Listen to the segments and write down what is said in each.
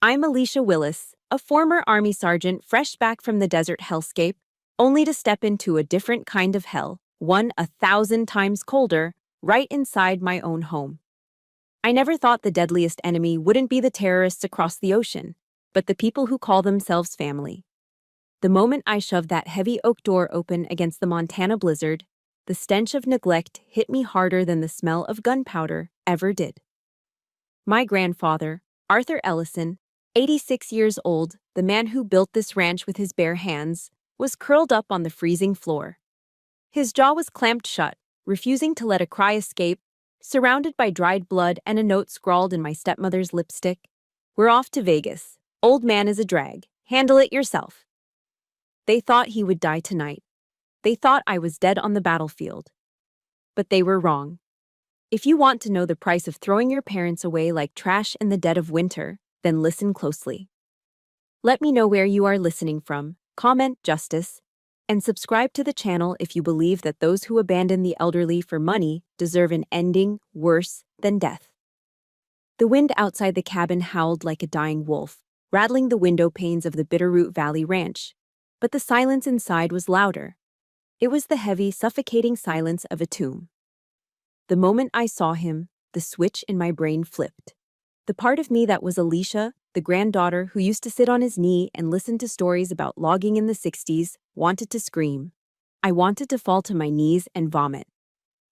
I'm Alicia Willis, a former Army sergeant fresh back from the desert hellscape, only to step into a different kind of hell, one 1,000 times colder, right inside my own home. I never thought the deadliest enemy wouldn't be the terrorists across the ocean, but the people who call themselves family. The moment I shoved that heavy oak door open against the Montana blizzard, the stench of neglect hit me harder than the smell of gunpowder ever did. My grandfather, Arthur Ellison, 86 years old, the man who built this ranch with his bare hands, was curled up on the freezing floor. His jaw was clamped shut, refusing to let a cry escape, surrounded by dried blood and a note scrawled in my stepmother's lipstick. "We're off to Vegas. Old man is a drag. Handle it yourself." They thought he would die tonight. They thought I was dead on the battlefield. But they were wrong. If you want to know the price of throwing your parents away like trash in the dead of winter, then listen closely. Let me know where you are listening from, comment justice, and subscribe to the channel if you believe that those who abandon the elderly for money deserve an ending worse than death. The wind outside the cabin howled like a dying wolf, rattling the window panes of the Bitterroot Valley Ranch, but the silence inside was louder. It was the heavy, suffocating silence of a tomb. The moment I saw him, the switch in my brain flipped. The part of me that was Alicia, the granddaughter who used to sit on his knee and listen to stories about logging in the 60s, wanted to scream. I wanted to fall to my knees and vomit.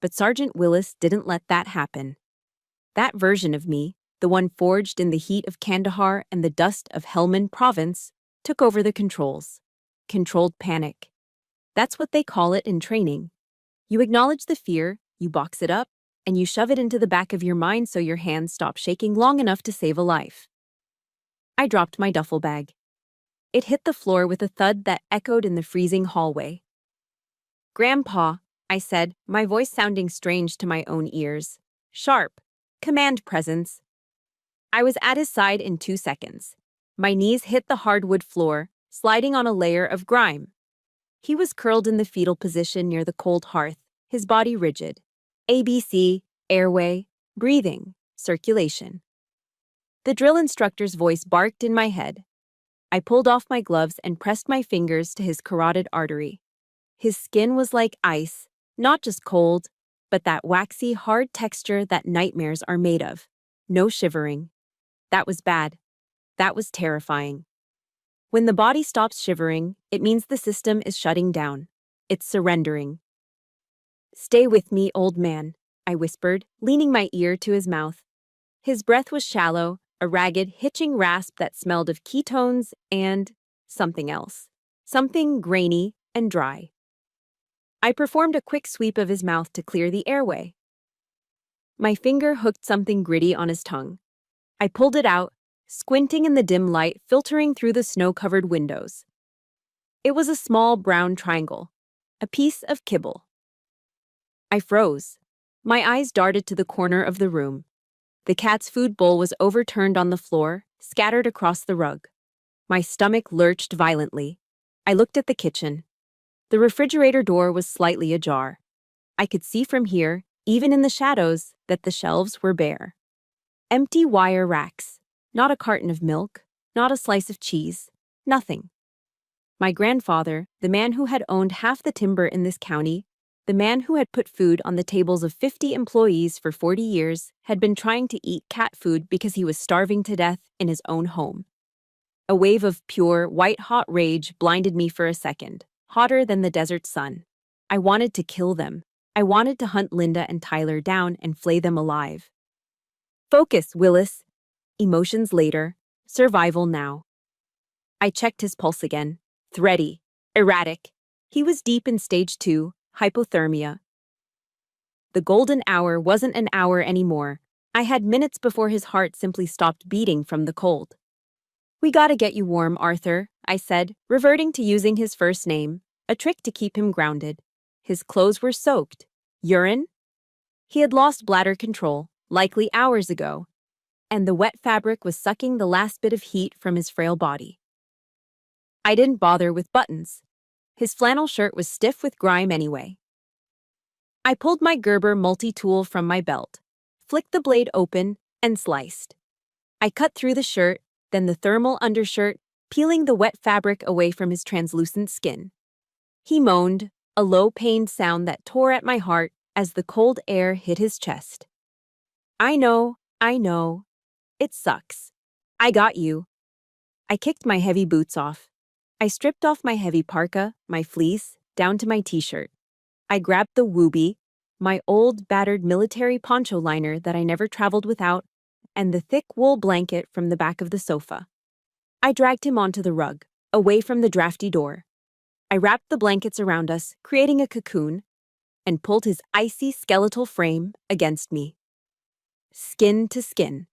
But Sergeant Willis didn't let that happen. That version of me, the one forged in the heat of Kandahar and the dust of Helmand Province, took over the controls. Controlled panic. That's what they call it in training. You acknowledge the fear, you box it up, and you shove it into the back of your mind so your hands stop shaking long enough to save a life. I dropped my duffel bag. It hit the floor with a thud that echoed in the freezing hallway. "Grandpa," I said, my voice sounding strange to my own ears. Sharp. Command presence. I was at his side in 2 seconds. My knees hit the hardwood floor, sliding on a layer of grime. He was curled in the fetal position near the cold hearth, his body rigid. ABC, airway, breathing, circulation. The drill instructor's voice barked in my head. I pulled off my gloves and pressed my fingers to his carotid artery. His skin was like ice, not just cold, but that waxy, hard texture that nightmares are made of. No shivering. That was bad. That was terrifying. When the body stops shivering, it means the system is shutting down. It's surrendering. "Stay with me, old man," I whispered, leaning my ear to his mouth. His breath was shallow, a ragged, hitching rasp that smelled of ketones and something else. Something grainy and dry. I performed a quick sweep of his mouth to clear the airway. My finger hooked something gritty on his tongue. I pulled it out, squinting in the dim light filtering through the snow-covered windows. It was a small brown triangle, a piece of kibble. I froze. My eyes darted to the corner of the room. The cat's food bowl was overturned on the floor, scattered across the rug. My stomach lurched violently. I looked at the kitchen. The refrigerator door was slightly ajar. I could see from here, even in the shadows, that the shelves were bare. Empty wire racks. Not a carton of milk, not a slice of cheese, nothing. My grandfather, the man who had owned half the timber in this county, the man who had put food on the tables of 50 employees for 40 years, had been trying to eat cat food because he was starving to death in his own home. A wave of pure, white-hot rage blinded me for a second, hotter than the desert sun. I wanted to kill them. I wanted to hunt Linda and Tyler down and flay them alive. "Focus, Willis." Emotions later, survival now. I checked his pulse again. Thready, erratic. He was deep in stage 2, hypothermia. The golden hour wasn't an hour anymore. I had minutes before his heart simply stopped beating from the cold. "We gotta get you warm, Arthur," I said, reverting to using his first name, a trick to keep him grounded. His clothes were soaked. Urine? He had lost bladder control, likely hours ago, and the wet fabric was sucking the last bit of heat from his frail body. I didn't bother with buttons. His flannel shirt was stiff with grime anyway. I pulled my Gerber multi-tool from my belt, flicked the blade open, and sliced. I cut through the shirt, then the thermal undershirt, peeling the wet fabric away from his translucent skin. He moaned, a low-pained sound that tore at my heart as the cold air hit his chest. I know. It sucks. I got you. I kicked my heavy boots off. I stripped off my heavy parka, my fleece, down to my t-shirt. I grabbed the wooby, my old, battered military poncho liner that I never traveled without, and the thick wool blanket from the back of the sofa. I dragged him onto the rug, away from the drafty door. I wrapped the blankets around us, creating a cocoon, and pulled his icy skeletal frame against me. Skin to skin.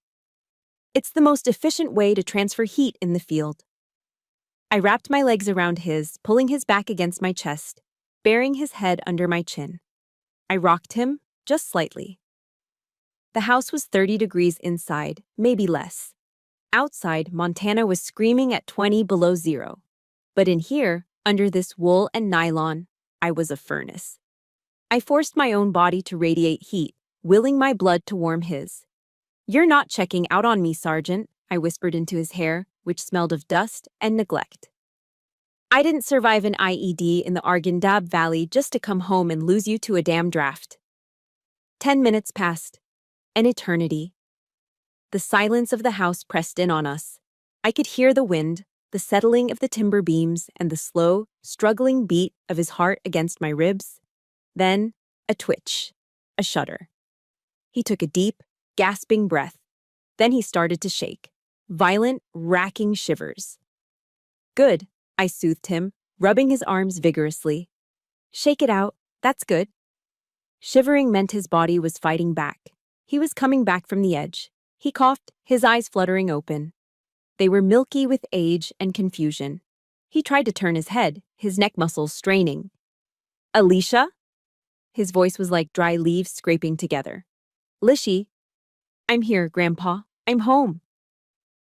It's the most efficient way to transfer heat in the field. I wrapped my legs around his, pulling his back against my chest, burying his head under my chin. I rocked him, just slightly. The house was 30 degrees inside, maybe less. Outside, Montana was screaming at 20 below zero. But in here, under this wool and nylon, I was a furnace. I forced my own body to radiate heat, willing my blood to warm his. You're not checking out on me, Sergeant, I whispered into his hair, which smelled of dust and neglect. I didn't survive an IED in the Arghandab Valley just to come home and lose you to a damn draft. 10 minutes passed. An eternity. The silence of the house pressed in on us. I could hear the wind, the settling of the timber beams, and the slow, struggling beat of his heart against my ribs. Then, a twitch, a shudder. He took a deep, gasping breath. Then he started to shake. Violent, racking shivers. Good, I soothed him, rubbing his arms vigorously. Shake it out, that's good. Shivering meant his body was fighting back. He was coming back from the edge. He coughed, his eyes fluttering open. They were milky with age and confusion. He tried to turn his head, his neck muscles straining. Alicia? His voice was like dry leaves scraping together. Lishy. I'm here, Grandpa. I'm home.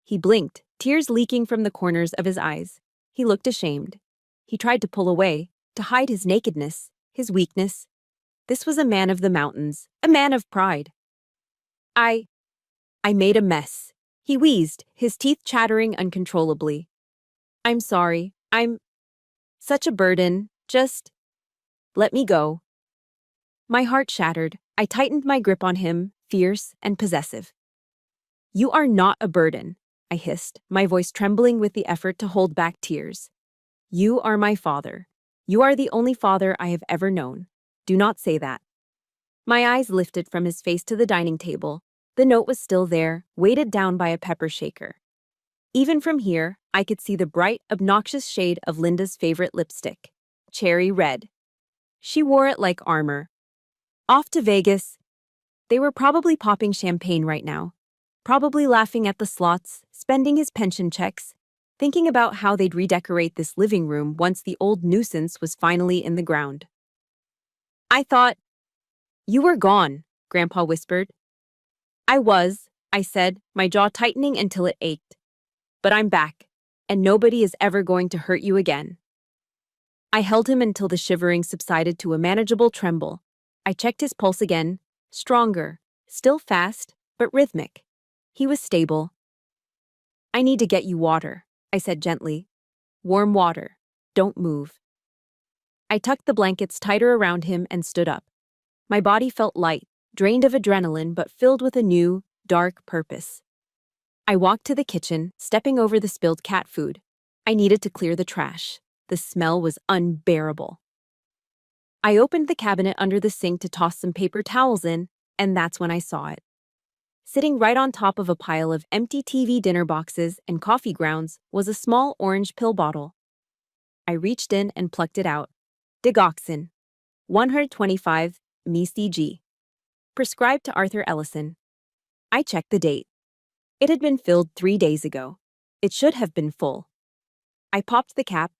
He blinked, tears leaking from the corners of his eyes. He looked ashamed. He tried to pull away, to hide his nakedness, his weakness. This was a man of the mountains, a man of pride. I made a mess. He wheezed, his teeth chattering uncontrollably. I'm sorry. I'm such a burden. Just let me go. My heart shattered. I tightened my grip on him, fierce and possessive. You are not a burden, I hissed, my voice trembling with the effort to hold back tears. You are my father. You are the only father I have ever known. Do not say that. My eyes lifted from his face to the dining table. The note was still there, weighted down by a pepper shaker. Even from here, I could see the bright, obnoxious shade of Linda's favorite lipstick, cherry red. She wore it like armor. Off to Vegas. They were probably popping champagne right now, probably laughing at the slots, spending his pension checks, thinking about how they'd redecorate this living room once the old nuisance was finally in the ground. I thought, you were gone, Grandpa whispered. I was, I said, my jaw tightening until it ached. But I'm back, and nobody is ever going to hurt you again. I held him until the shivering subsided to a manageable tremble. I checked his pulse again, stronger, still fast, but rhythmic. He was stable. I need to get you water, I said gently. Warm water. Don't move. I tucked the blankets tighter around him and stood up. My body felt light, drained of adrenaline but filled with a new, dark purpose. I walked to the kitchen, stepping over the spilled cat food. I needed to clear the trash. The smell was unbearable. I opened the cabinet under the sink to toss some paper towels in, and that's when I saw it. Sitting right on top of a pile of empty TV dinner boxes and coffee grounds was a small orange pill bottle. I reached in and plucked it out. Digoxin, 125 mcg. Prescribed to Arthur Ellison. I checked the date. It had been filled 3 days ago. It should have been full. I popped the cap.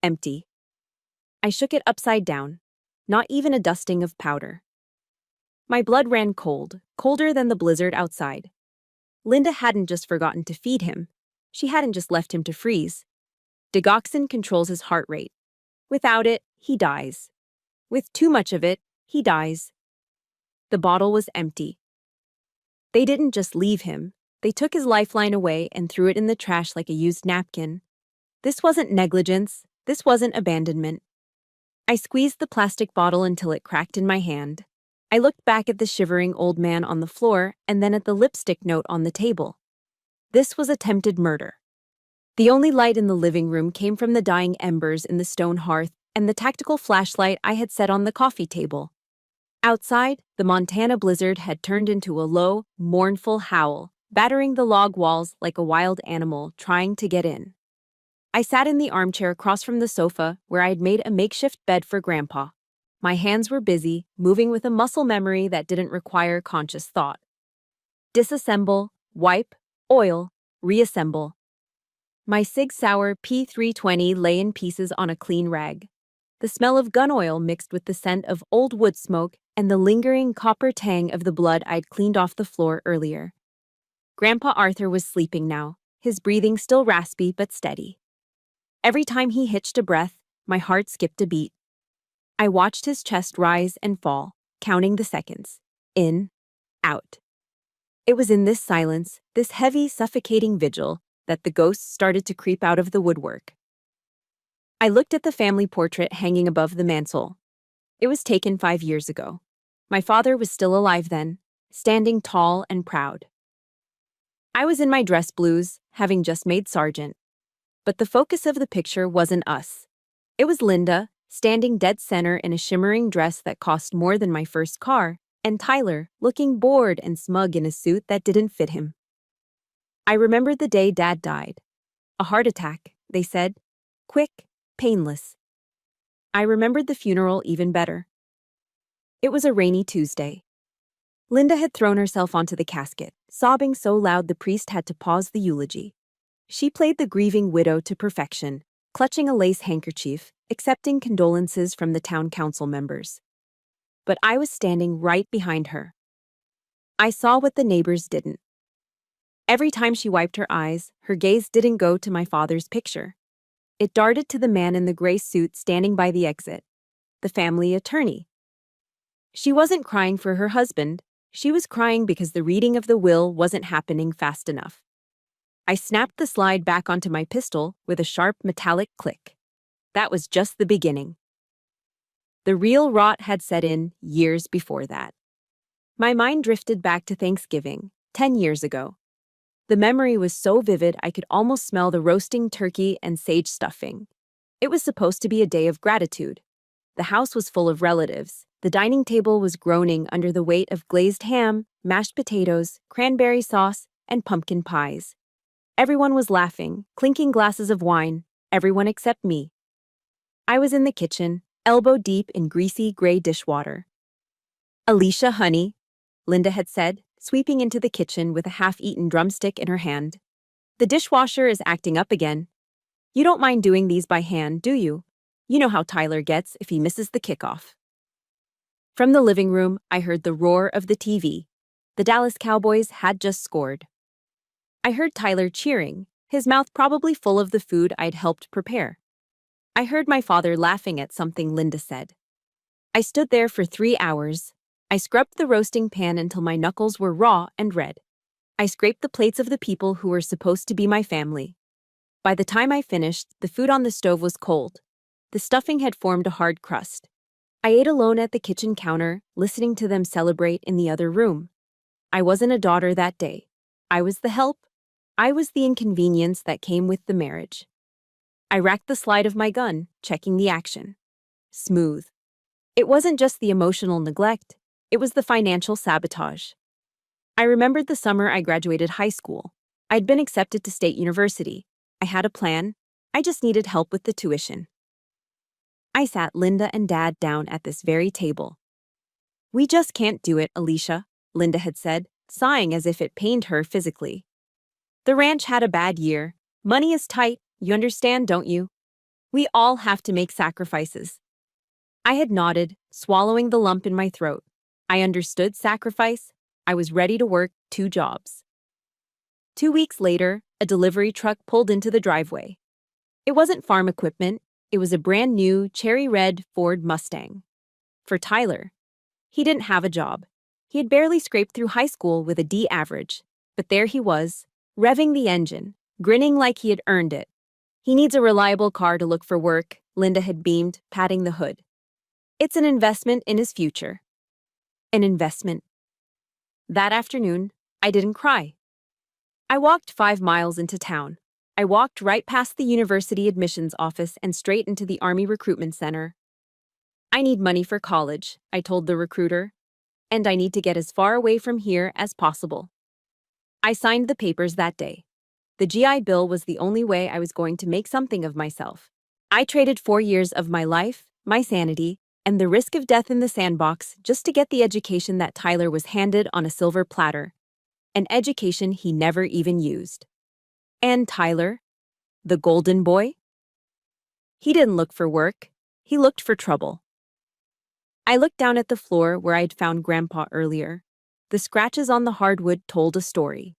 Empty. I shook it upside down. Not even a dusting of powder. My blood ran cold, colder than the blizzard outside. Linda hadn't just forgotten to feed him. She hadn't just left him to freeze. Digoxin controls his heart rate. Without it, he dies. With too much of it, he dies. The bottle was empty. They didn't just leave him. They took his lifeline away and threw it in the trash like a used napkin. This wasn't negligence. This wasn't abandonment. I squeezed the plastic bottle until it cracked in my hand. I looked back at the shivering old man on the floor and then at the lipstick note on the table. This was attempted murder. The only light in the living room came from the dying embers in the stone hearth and the tactical flashlight I had set on the coffee table. Outside, the Montana blizzard had turned into a low, mournful howl, battering the log walls like a wild animal trying to get in. I sat in the armchair across from the sofa where I had made a makeshift bed for Grandpa. My hands were busy, moving with a muscle memory that didn't require conscious thought. Disassemble, wipe, oil, reassemble. My Sig Sauer P320 lay in pieces on a clean rag. The smell of gun oil mixed with the scent of old wood smoke and the lingering copper tang of the blood I'd cleaned off the floor earlier. Grandpa Arthur was sleeping now, his breathing still raspy but steady. Every time he hitched a breath, my heart skipped a beat. I watched his chest rise and fall, counting the seconds. In, out. It was in this silence, this heavy, suffocating vigil, that the ghosts started to creep out of the woodwork. I looked at the family portrait hanging above the mantel. It was taken 5 years ago. My father was still alive then, standing tall and proud. I was in my dress blues, having just made sergeant. But the focus of the picture wasn't us. It was Linda, standing dead center in a shimmering dress that cost more than my first car, and Tyler, looking bored and smug in a suit that didn't fit him. I remembered the day Dad died. A heart attack, they said. Quick, painless. I remembered the funeral even better. It was a rainy Tuesday. Linda had thrown herself onto the casket, sobbing so loud the priest had to pause the eulogy. She played the grieving widow to perfection, clutching a lace handkerchief, accepting condolences from the town council members. But I was standing right behind her. I saw what the neighbors didn't. Every time she wiped her eyes, her gaze didn't go to my father's picture. It darted to the man in the gray suit standing by the exit, the family attorney. She wasn't crying for her husband. She was crying because the reading of the will wasn't happening fast enough. I snapped the slide back onto my pistol with a sharp metallic click. That was just the beginning. The real rot had set in years before that. My mind drifted back to Thanksgiving, 10 years ago. The memory was so vivid I could almost smell the roasting turkey and sage stuffing. It was supposed to be a day of gratitude. The house was full of relatives. The dining table was groaning under the weight of glazed ham, mashed potatoes, cranberry sauce, and pumpkin pies. Everyone was laughing, clinking glasses of wine, everyone except me. I was in the kitchen, elbow deep in greasy gray dishwater. "Alicia, honey," Linda had said, sweeping into the kitchen with a half-eaten drumstick in her hand. "The dishwasher is acting up again. You don't mind doing these by hand, do you? You know how Tyler gets if he misses the kickoff." From the living room, I heard the roar of the TV. The Dallas Cowboys had just scored. I heard Tyler cheering, his mouth probably full of the food I'd helped prepare. I heard my father laughing at something Linda said. I stood there for 3 hours. I scrubbed the roasting pan until my knuckles were raw and red. I scraped the plates of the people who were supposed to be my family. By the time I finished, the food on the stove was cold. The stuffing had formed a hard crust. I ate alone at the kitchen counter, listening to them celebrate in the other room. I wasn't a daughter that day. I was the help. I was the inconvenience that came with the marriage. I racked the slide of my gun, checking the action. Smooth. It wasn't just the emotional neglect, it was the financial sabotage. I remembered the summer I graduated high school. I'd been accepted to State University. I had a plan. I just needed help with the tuition. I sat Linda and Dad down at this very table. "We just can't do it, Alicia," Linda had said, sighing as if it pained her physically. "The ranch had a bad year. Money is tight, you understand, don't you? We all have to make sacrifices." I had nodded, swallowing the lump in my throat. I understood sacrifice. I was ready to work 2 jobs. 2 weeks later, a delivery truck pulled into the driveway. It wasn't farm equipment. It was a brand new cherry red Ford Mustang. For Tyler. He didn't have a job. He had barely scraped through high school with a D average. But there he was, revving the engine, grinning like he had earned it. He needs a reliable car to look for work, Linda had beamed, patting the hood. It's an investment in his future. An investment. That afternoon, I didn't cry. I walked 5 miles into town. I walked right past the university admissions office and straight into the Army recruitment center. I need money for college, I told the recruiter, and I need to get as far away from here as possible. I signed the papers that day. The GI Bill was the only way I was going to make something of myself. I traded 4 years of my life, my sanity, and the risk of death in the sandbox just to get the education that Tyler was handed on a silver platter. An education he never even used. And Tyler, the golden boy? He didn't look for work. He looked for trouble. I looked down at the floor where I'd found Grandpa earlier. The scratches on the hardwood told a story.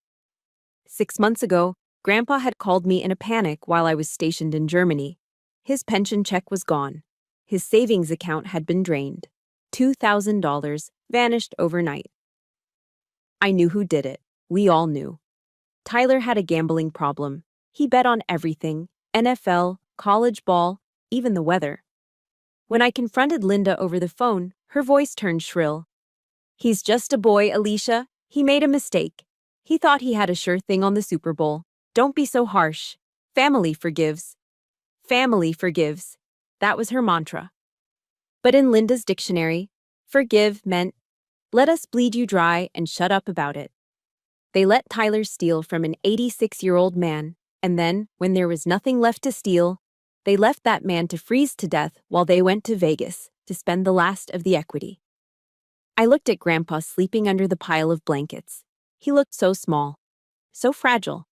6 months ago, Grandpa had called me in a panic while I was stationed in Germany. His pension check was gone. His savings account had been drained. $2,000 vanished overnight. I knew who did it. We all knew. Tyler had a gambling problem. He bet on everything: NFL, college ball, even the weather. When I confronted Linda over the phone, her voice turned shrill. He's just a boy, Alicia. He made a mistake. He thought he had a sure thing on the Super Bowl. Don't be so harsh. Family forgives. Family forgives. That was her mantra. But in Linda's dictionary, forgive meant, let us bleed you dry and shut up about it. They let Tyler steal from an 86-year-old man, and then, when there was nothing left to steal, they left that man to freeze to death while they went to Vegas to spend the last of the equity. I looked at Grandpa sleeping under the pile of blankets. He looked so small, so fragile.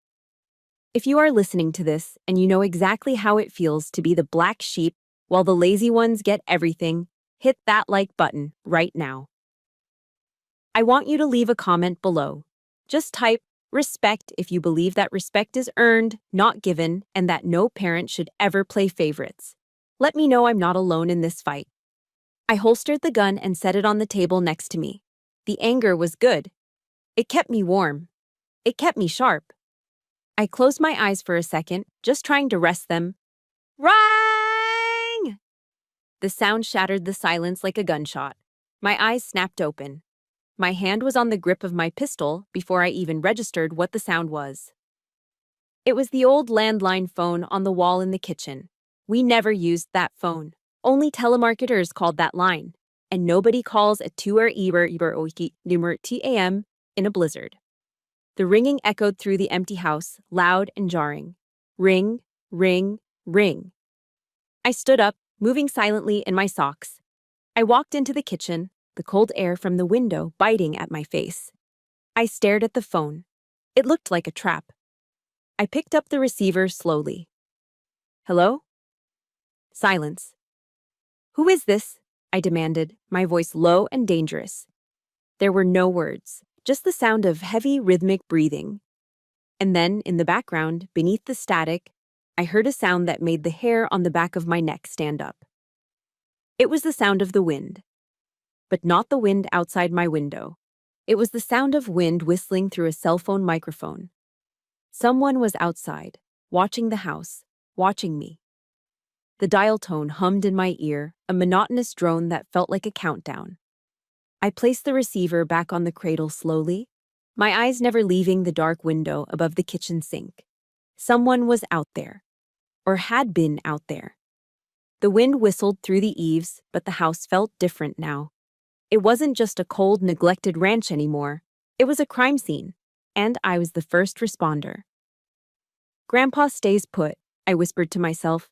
If you are listening to this and you know exactly how it feels to be the black sheep while the lazy ones get everything, hit that like button right now. I want you to leave a comment below. Just type respect if you believe that respect is earned, not given, and that no parent should ever play favorites. Let me know I'm not alone in this fight. I holstered the gun and set it on the table next to me. The anger was good. It kept me warm. It kept me sharp. I closed my eyes for a second, just trying to rest them. Rang! The sound shattered the silence like a gunshot. My eyes snapped open. My hand was on the grip of my pistol before I even registered what the sound was. It was the old landline phone on the wall in the kitchen. We never used that phone. Only telemarketers called that line, and nobody calls at 2 a.m. in a blizzard. The ringing echoed through the empty house, loud and jarring. Ring, ring, ring. I stood up, moving silently in my socks. I walked into the kitchen, the cold air from the window biting at my face. I stared at the phone. It looked like a trap. I picked up the receiver slowly. Hello? Silence. Who is this? I demanded, my voice low and dangerous. There were no words, just the sound of heavy, rhythmic breathing. And then, in the background, beneath the static, I heard a sound that made the hair on the back of my neck stand up. It was the sound of the wind. But not the wind outside my window. It was the sound of wind whistling through a cell phone microphone. Someone was outside, watching the house, watching me. The dial tone hummed in my ear, a monotonous drone that felt like a countdown. I placed the receiver back on the cradle slowly, my eyes never leaving the dark window above the kitchen sink. Someone was out there, or had been out there. The wind whistled through the eaves, but the house felt different now. It wasn't just a cold, neglected ranch anymore. It was a crime scene, and I was the first responder. Grandpa stays put, I whispered to myself.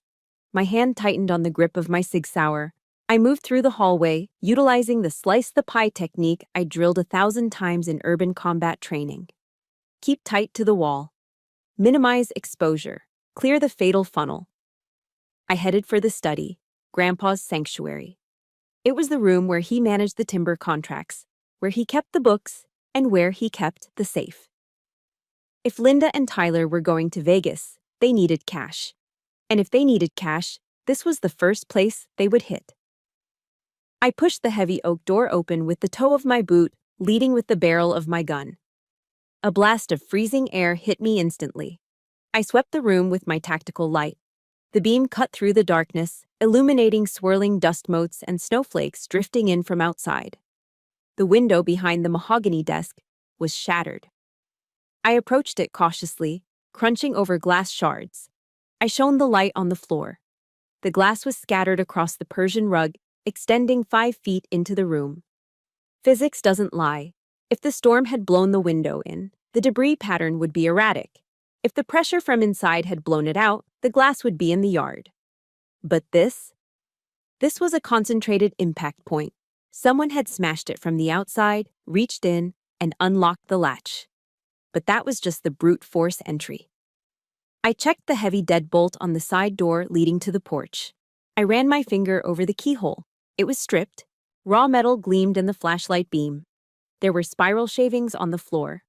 My hand tightened on the grip of my Sig Sauer. I moved through the hallway, utilizing the slice-the-pie technique I drilled 1,000 times in urban combat training. Keep tight to the wall. Minimize exposure. Clear the fatal funnel. I headed for the study, Grandpa's sanctuary. It was the room where he managed the timber contracts, where he kept the books, and where he kept the safe. If Linda and Tyler were going to Vegas, they needed cash. And if they needed cash, this was the first place they would hit. I pushed the heavy oak door open with the toe of my boot, leading with the barrel of my gun. A blast of freezing air hit me instantly. I swept the room with my tactical light. The beam cut through the darkness, illuminating swirling dust motes and snowflakes drifting in from outside. The window behind the mahogany desk was shattered. I approached it cautiously, crunching over glass shards. I shone the light on the floor. The glass was scattered across the Persian rug, extending 5 feet into the room. Physics doesn't lie. If the storm had blown the window in, the debris pattern would be erratic. If the pressure from inside had blown it out, the glass would be in the yard. But this was a concentrated impact point. Someone had smashed it from the outside, reached in, and unlocked the latch. But that was just the brute force entry. I checked the heavy deadbolt on the side door leading to the porch. I ran my finger over the keyhole. It was stripped. Raw metal gleamed in the flashlight beam. There were spiral shavings on the floor.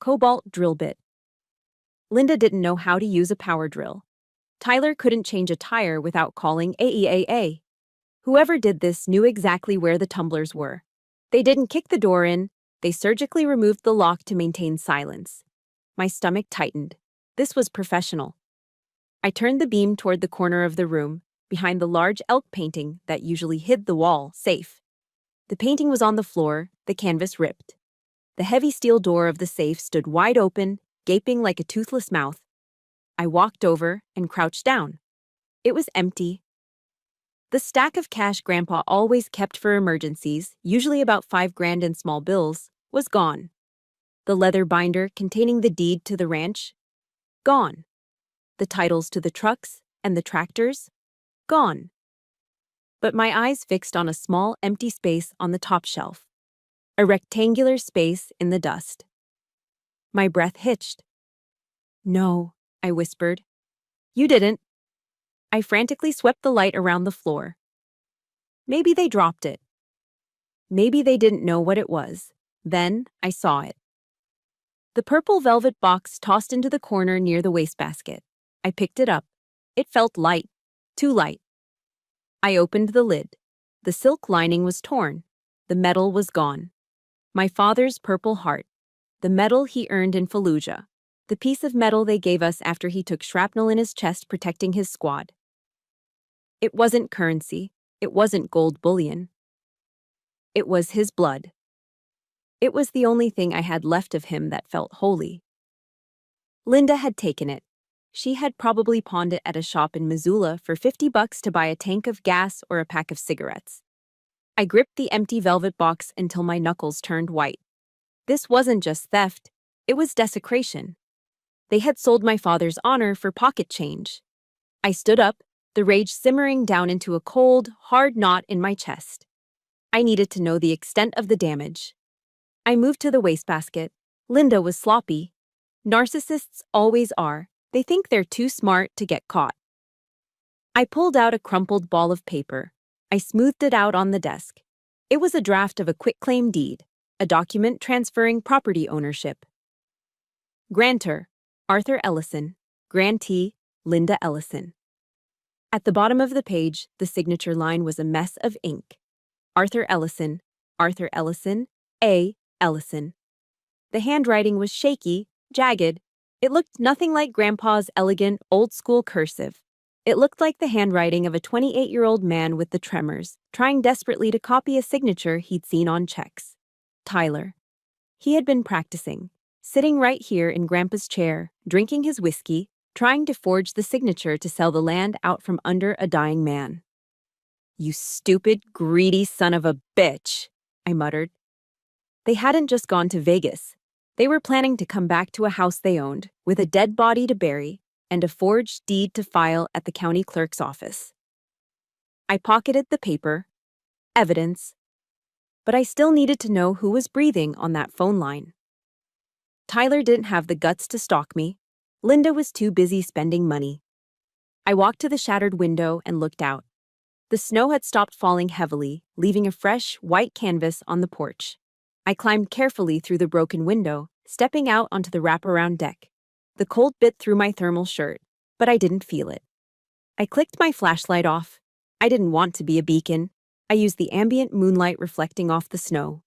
Cobalt drill bit. Linda didn't know how to use a power drill. Tyler couldn't change a tire without calling AEAA. Whoever did this knew exactly where the tumblers were. They didn't kick the door in. They surgically removed the lock to maintain silence. My stomach tightened. This was professional. I turned the beam toward the corner of the room, behind the large elk painting that usually hid the wall, safe. The painting was on the floor, the canvas ripped. The heavy steel door of the safe stood wide open, gaping like a toothless mouth. I walked over and crouched down. It was empty. The stack of cash Grandpa always kept for emergencies, usually about $5,000 in small bills, was gone. The leather binder containing the deed to the ranch, gone. The titles to the trucks and the tractors, gone. But my eyes fixed on a small empty space on the top shelf. A rectangular space in the dust. My breath hitched. "No," I whispered. "You didn't." I frantically swept the light around the floor. Maybe they dropped it. Maybe they didn't know what it was. Then I saw it. The purple velvet box tossed into the corner near the wastebasket. I picked it up. It felt light. Too light. I opened the lid. The silk lining was torn. The metal was gone. My father's purple heart. The medal he earned in Fallujah. The piece of metal they gave us after he took shrapnel in his chest protecting his squad. It wasn't currency. It wasn't gold bullion. It was his blood. It was the only thing I had left of him that felt holy. Linda had taken it. She had probably pawned it at a shop in Missoula for $50 to buy a tank of gas or a pack of cigarettes. I gripped the empty velvet box until my knuckles turned white. This wasn't just theft, it was desecration. They had sold my father's honor for pocket change. I stood up, the rage simmering down into a cold, hard knot in my chest. I needed to know the extent of the damage. I moved to the wastebasket. Linda was sloppy. Narcissists always are. They think they're too smart to get caught. I pulled out a crumpled ball of paper. I smoothed it out on the desk. It was a draft of a quitclaim deed, a document transferring property ownership. Grantor, Arthur Ellison. Grantee, Linda Ellison. At the bottom of the page, the signature line was a mess of ink. Arthur Ellison, A. Ellison. The handwriting was shaky, jagged. It looked nothing like Grandpa's elegant, old-school cursive. It looked like the handwriting of a 28-year-old man with the tremors, trying desperately to copy a signature he'd seen on checks. Tyler. He had been practicing, sitting right here in Grandpa's chair, drinking his whiskey, trying to forge the signature to sell the land out from under a dying man. "You stupid, greedy son of a bitch," I muttered. They hadn't just gone to Vegas. They were planning to come back to a house they owned, with a dead body to bury, and a forged deed to file at the county clerk's office. I pocketed the paper. Evidence. But I still needed to know who was breathing on that phone line. Tyler didn't have the guts to stalk me. Linda was too busy spending money. I walked to the shattered window and looked out. The snow had stopped falling heavily, leaving a fresh, white canvas on the porch. I climbed carefully through the broken window, stepping out onto the wraparound deck. The cold bit through my thermal shirt, but I didn't feel it. I clicked my flashlight off. I didn't want to be a beacon. I used the ambient moonlight reflecting off the snow.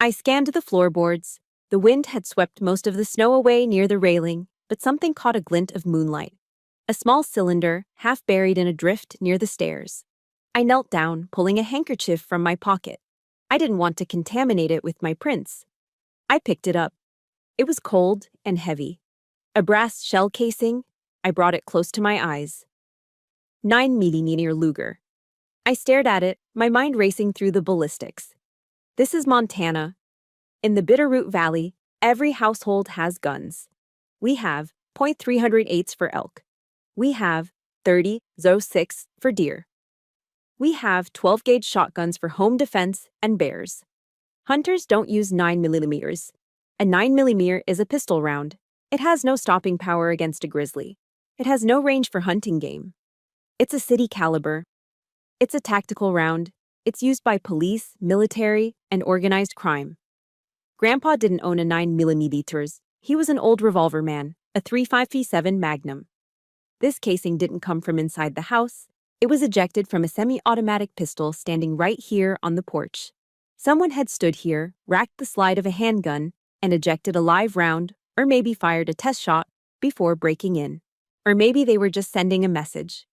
I scanned the floorboards. The wind had swept most of the snow away near the railing, but something caught a glint of moonlight. A small cylinder, half buried in a drift near the stairs. I knelt down, pulling a handkerchief from my pocket. I didn't want to contaminate it with my prints. I picked it up. It was cold and heavy. A brass shell casing. I brought it close to my eyes. 9mm Luger. I stared at it, my mind racing through the ballistics. This is Montana. In the Bitterroot Valley, every household has guns. We have .308s for elk. We have 30.06 for deer. We have 12-gauge shotguns for home defense and bears. Hunters don't use 9mm. A 9mm is a pistol round. It has no stopping power against a grizzly. It has no range for hunting game. It's a city caliber. It's a tactical round. It's used by police, military, and organized crime. Grandpa didn't own a 9mm. He was an old revolver man, a 357 Magnum. This casing didn't come from inside the house. It was ejected from a semi-automatic pistol standing right here on the porch. Someone had stood here, racked the slide of a handgun, and ejected a live round, or maybe fired a test shot, before breaking in. Or maybe they were just sending a message.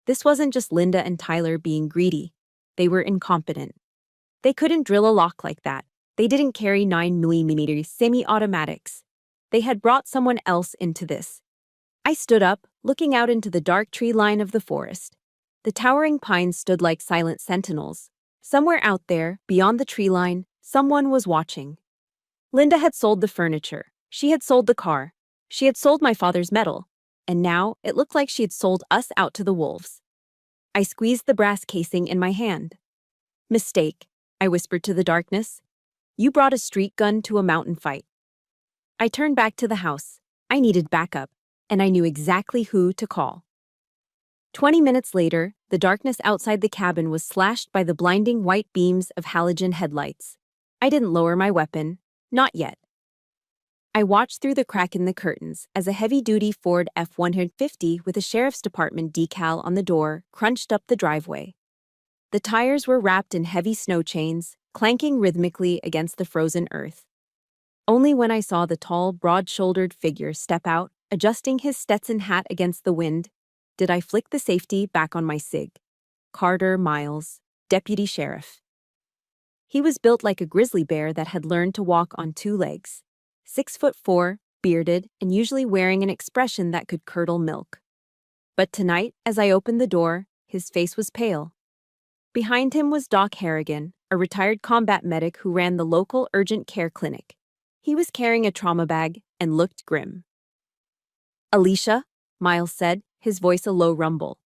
This wasn't just Linda and Tyler being greedy. They were incompetent. They couldn't drill a lock like that. They didn't carry 9mm semi-automatics. They had brought someone else into this. I stood up, looking out into the dark tree line of the forest. The towering pines stood like silent sentinels. Somewhere out there, beyond the tree line, someone was watching. Linda had sold the furniture. She had sold the car. She had sold my father's metal. And now it looked like she had sold us out to the wolves. I squeezed the brass casing in my hand. Mistake, I whispered to the darkness. You brought a street gun to a mountain fight. I turned back to the house. I needed backup, and I knew exactly who to call. 20 minutes later, the darkness outside the cabin was slashed by the blinding white beams of halogen headlights. I didn't lower my weapon. Not yet. I watched through the crack in the curtains as a heavy-duty Ford F-150 with a sheriff's department decal on the door crunched up the driveway. The tires were wrapped in heavy snow chains, clanking rhythmically against the frozen earth. Only when I saw the tall, broad-shouldered figure step out, adjusting his Stetson hat against the wind, did I flick the safety back on my SIG. Carter Miles, Deputy Sheriff. He was built like a grizzly bear that had learned to walk on two legs. 6'4", bearded, and usually wearing an expression that could curdle milk. But tonight, as I opened the door, his face was pale. Behind him was Doc Harrigan, a retired combat medic who ran the local urgent care clinic. He was carrying a trauma bag and looked grim. Alicia, Miles said, his voice a low rumble.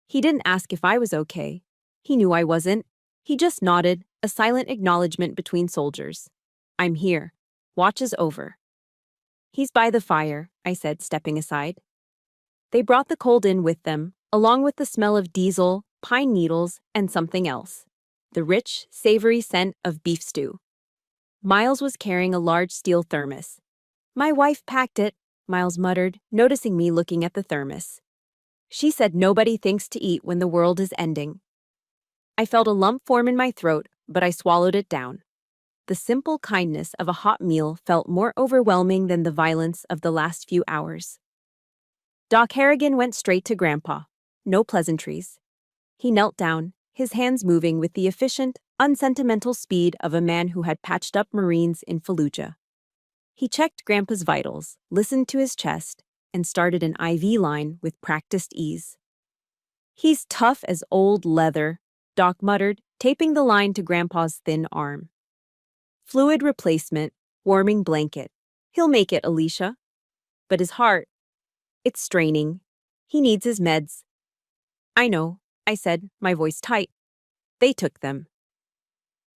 He didn't ask if I was okay. He knew I wasn't. He just nodded, a silent acknowledgement between soldiers. I'm here. Watch is over. He's by the fire, I said, stepping aside. They brought the cold in with them, along with the smell of diesel, pine needles, and something else. The rich, savory scent of beef stew. Miles was carrying a large steel thermos. My wife packed it, Miles muttered, noticing me looking at the thermos. She said nobody thinks to eat when the world is ending. I felt a lump form in my throat, but I swallowed it down. The simple kindness of a hot meal felt more overwhelming than the violence of the last few hours. Doc Harrigan went straight to Grandpa. No pleasantries. He knelt down, his hands moving with the efficient, unsentimental speed of a man who had patched up Marines in Fallujah. He checked Grandpa's vitals, listened to his chest, and started an IV line with practiced ease. He's tough as old leather, Doc muttered, taping the line to Grandpa's thin arm. Fluid replacement, warming blanket. He'll make it, Alicia. But his heart, it's straining. He needs his meds. I know, I said, my voice tight. They took them.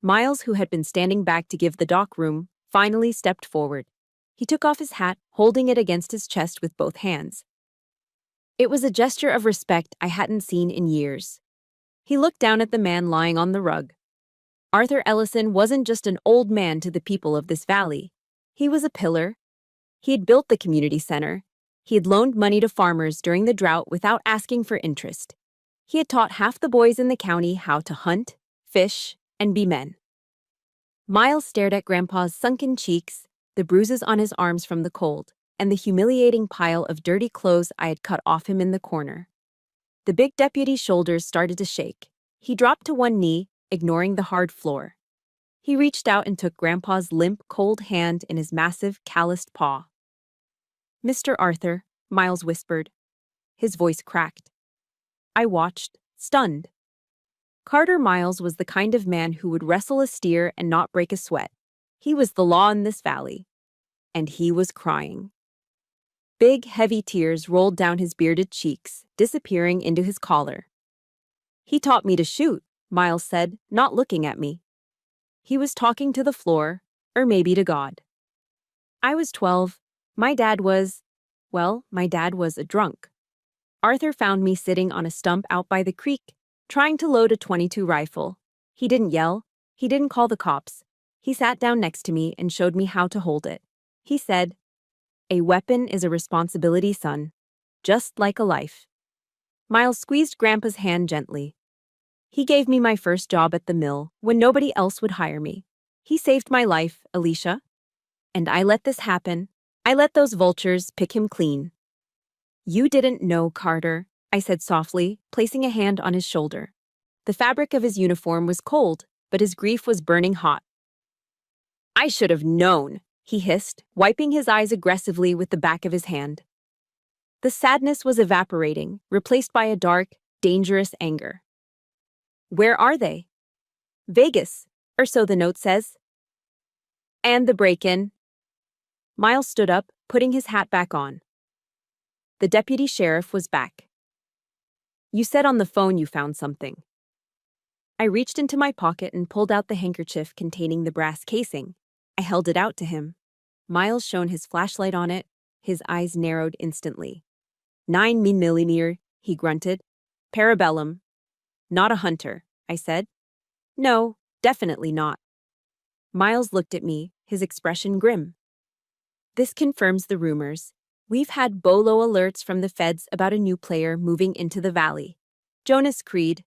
Miles, who had been standing back to give the doc room, finally stepped forward. He took off his hat, holding it against his chest with both hands. It was a gesture of respect I hadn't seen in years. He looked down at the man lying on the rug. Arthur Ellison wasn't just an old man to the people of this valley. He was a pillar. He had built the community center. He had loaned money to farmers during the drought without asking for interest. He had taught half the boys in the county how to hunt, fish, and be men. Miles stared at Grandpa's sunken cheeks, the bruises on his arms from the cold, and the humiliating pile of dirty clothes I had cut off him in the corner. The big deputy's shoulders started to shake. He dropped to one knee, ignoring the hard floor. He reached out and took Grandpa's limp, cold hand in his massive, calloused paw. "Mr. Arthur," Miles whispered. His voice cracked. I watched, stunned. Carter Miles was the kind of man who would wrestle a steer and not break a sweat. He was the law in this valley. And he was crying. Big, heavy tears rolled down his bearded cheeks, disappearing into his collar. "He taught me to shoot," Miles said, not looking at me. He was talking to the floor, or maybe to God. I was 12. My dad was a drunk. Arthur found me sitting on a stump out by the creek, trying to load a .22 rifle. He didn't yell. He didn't call the cops. He sat down next to me and showed me how to hold it. He said, "A weapon is a responsibility, son. Just like a life." Miles squeezed Grandpa's hand gently. He gave me my first job at the mill when nobody else would hire me. He saved my life, Alicia. And I let this happen. I let those vultures pick him clean. "You didn't know, Carter," I said softly, placing a hand on his shoulder. The fabric of his uniform was cold, but his grief was burning hot. "I should have known," he hissed, wiping his eyes aggressively with the back of his hand. The sadness was evaporating, replaced by a dark, dangerous anger. "Where are they?" "Vegas, or so the note says." "And the break-in?" Miles stood up, putting his hat back on. The deputy sheriff was back. "You said on the phone you found something." I reached into my pocket and pulled out the handkerchief containing the brass casing. I held it out to him. Miles shone his flashlight on it. His eyes narrowed instantly. 9mm, he grunted. "Parabellum." "Not a hunter," I said. "No, definitely not." Miles looked at me, his expression grim. "This confirms the rumors. We've had bolo alerts from the feds about a new player moving into the valley. Jonas Creed."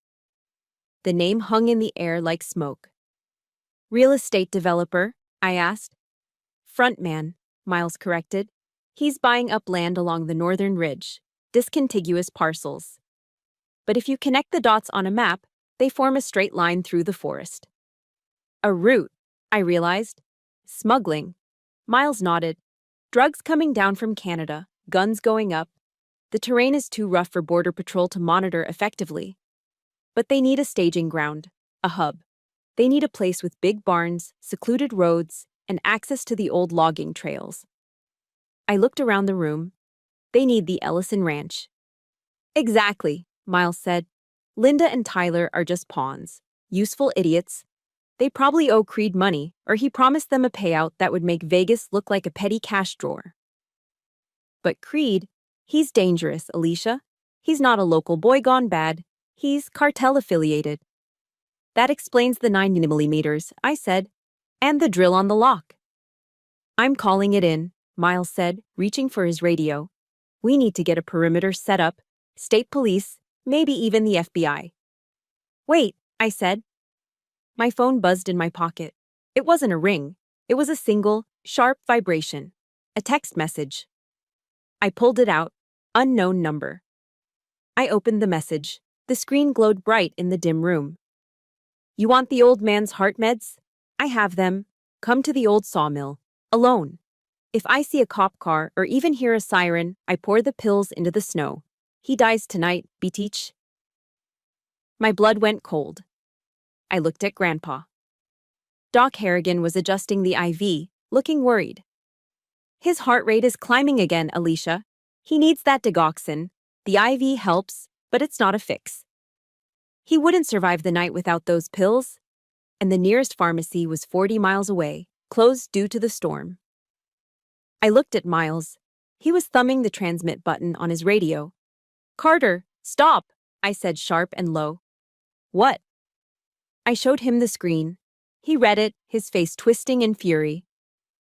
The name hung in the air like smoke. "Real estate developer?" I asked. "Frontman," Miles corrected. "He's buying up land along the northern ridge, discontiguous parcels. But if you connect the dots on a map, they form a straight line through the forest." "A route," I realized. "Smuggling." Miles nodded. "Drugs coming down from Canada, guns going up. The terrain is too rough for Border Patrol to monitor effectively. But they need a staging ground, a hub. They need a place with big barns, secluded roads, and access to the old logging trails." I looked around the room. "They need the Ellison Ranch." "Exactly," Miles said. "Linda and Tyler are just pawns. Useful idiots. They probably owe Creed money, or he promised them a payout that would make Vegas look like a petty cash drawer." "But Creed, he's dangerous, Alicia. He's not a local boy gone bad. He's cartel-affiliated." "That explains the 9mm, I said. "And the drill on the lock." "I'm calling it in," Miles said, reaching for his radio. "We need to get a perimeter set up. State police, maybe even the FBI." "Wait," I said. My phone buzzed in my pocket. It wasn't a ring. It was a single, sharp vibration. A text message. I pulled it out. Unknown number. I opened the message. The screen glowed bright in the dim room. "You want the old man's heart meds? I have them. Come to the old sawmill. Alone. If I see a cop car or even hear a siren, I pour the pills into the snow. He dies tonight, Beatich." My blood went cold. I looked at Grandpa. Doc Harrigan was adjusting the IV, looking worried. "His heart rate is climbing again, Alicia. He needs that digoxin. The IV helps, but it's not a fix. He wouldn't survive the night without those pills." And the nearest pharmacy was 40 miles away, closed due to the storm. I looked at Miles. He was thumbing the transmit button on his radio. "Carter, stop," I said sharp and low. "What?" I showed him the screen. He read it, his face twisting in fury.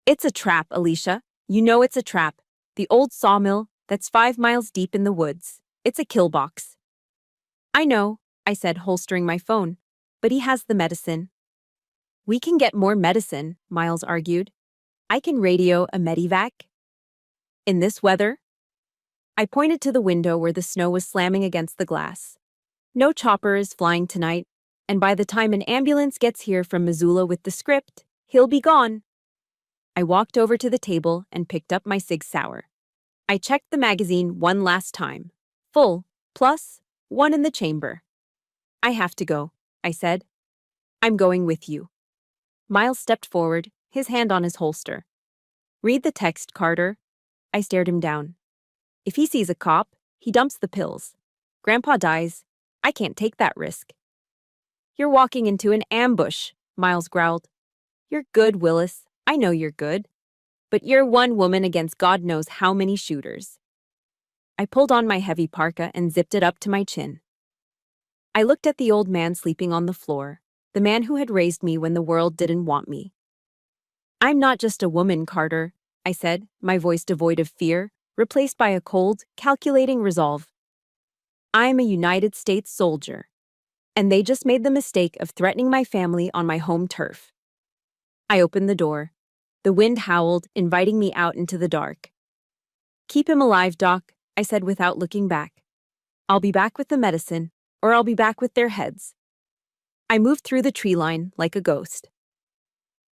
"It's a trap, Alicia. You know it's a trap. The old sawmill, that's 5 miles deep in the woods. It's a kill box." "I know," I said, holstering my phone. "But he has the medicine." "We can get more medicine," Miles argued. I can radio a medivac. In this weather? I pointed to the window where the snow was slamming against the glass. No chopper is flying tonight, and by the time an ambulance gets here from Missoula with the script, he'll be gone. I walked over to the table and picked up my Sig Sauer. I checked the magazine one last time. Full, plus one in the chamber. I have to go, I said. I'm going with you. Miles stepped forward, his hand on his holster. Read the text, Carter. I stared him down. If he sees a cop, he dumps the pills. Grandpa dies. I can't take that risk. You're walking into an ambush, Miles growled. You're good, Willis. I know you're good. But you're one woman against God knows how many shooters. I pulled on my heavy parka and zipped it up to my chin. I looked at the old man sleeping on the floor, the man who had raised me when the world didn't want me. I'm not just a woman, Carter, I said, my voice devoid of fear, replaced by a cold, calculating resolve. I'm a United States soldier. And they just made the mistake of threatening my family on my home turf. I opened the door. The wind howled, inviting me out into the dark. Keep him alive, Doc, I said without looking back. I'll be back with the medicine, or I'll be back with their heads. I moved through the tree line like a ghost.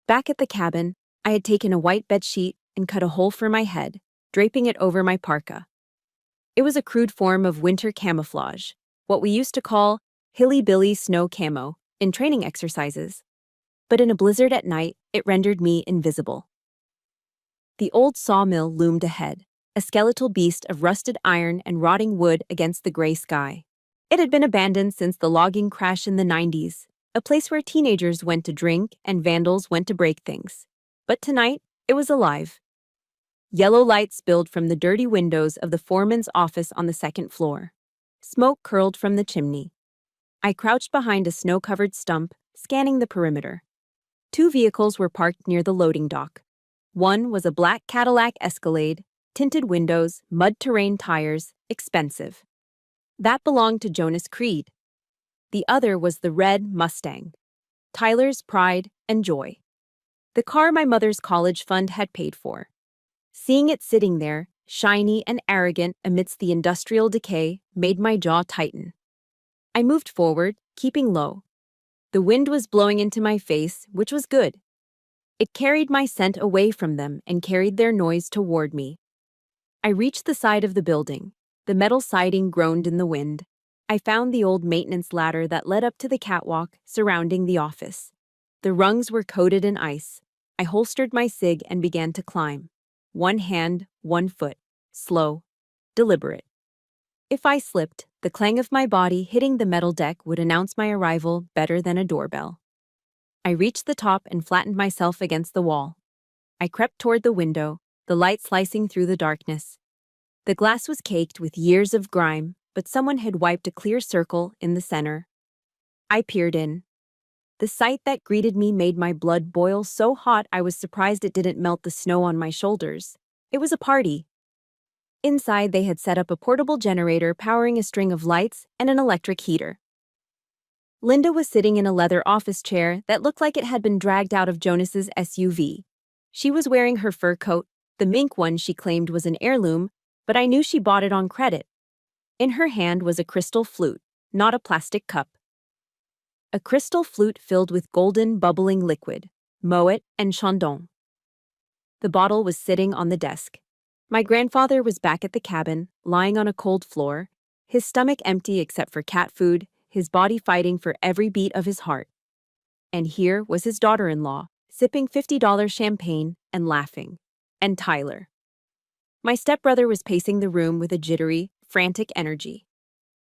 Back at the cabin, I had taken a white bedsheet and cut a hole for my head, draping it over my parka. It was a crude form of winter camouflage, what we used to call hilly-billy snow camo in training exercises. But in a blizzard at night, it rendered me invisible. The old sawmill loomed ahead, a skeletal beast of rusted iron and rotting wood against the gray sky. It had been abandoned since the logging crash in the 90s, a place where teenagers went to drink and vandals went to break things. But tonight, it was alive. Yellow light spilled from the dirty windows of the foreman's office on the second floor. Smoke curled from the chimney. I crouched behind a snow-covered stump, scanning the perimeter. 2 vehicles were parked near the loading dock. One was a black Cadillac Escalade, tinted windows, mud-terrain tires, expensive. That belonged to Jonas Creed. The other was the red Mustang, Tyler's pride and joy. The car my mother's college fund had paid for. Seeing it sitting there, shiny and arrogant amidst the industrial decay, made my jaw tighten. I moved forward, keeping low. The wind was blowing into my face, which was good. It carried my scent away from them and carried their noise toward me. I reached the side of the building. The metal siding groaned in the wind. I found the old maintenance ladder that led up to the catwalk surrounding the office. The rungs were coated in ice. I holstered my cig and began to climb. 1 hand, 1 foot. Slow. Deliberate. If I slipped, the clang of my body hitting the metal deck would announce my arrival better than a doorbell. I reached the top and flattened myself against the wall. I crept toward the window, the light slicing through the darkness. The glass was caked with years of grime, but someone had wiped a clear circle in the center. I peered in. The sight that greeted me made my blood boil so hot I was surprised it didn't melt the snow on my shoulders. It was a party. Inside, they had set up a portable generator powering a string of lights and an electric heater. Linda was sitting in a leather office chair that looked like it had been dragged out of Jonas's SUV. She was wearing her fur coat, the mink one she claimed was an heirloom, but I knew she bought it on credit. In her hand was a crystal flute, not a plastic cup. A crystal flute filled with golden, bubbling liquid, Moet and Chandon. The bottle was sitting on the desk. My grandfather was back at the cabin, lying on a cold floor, his stomach empty except for cat food, his body fighting for every beat of his heart. And here was his daughter-in-law, sipping $50 champagne and laughing. And Tyler. My stepbrother was pacing the room with a jittery, frantic energy.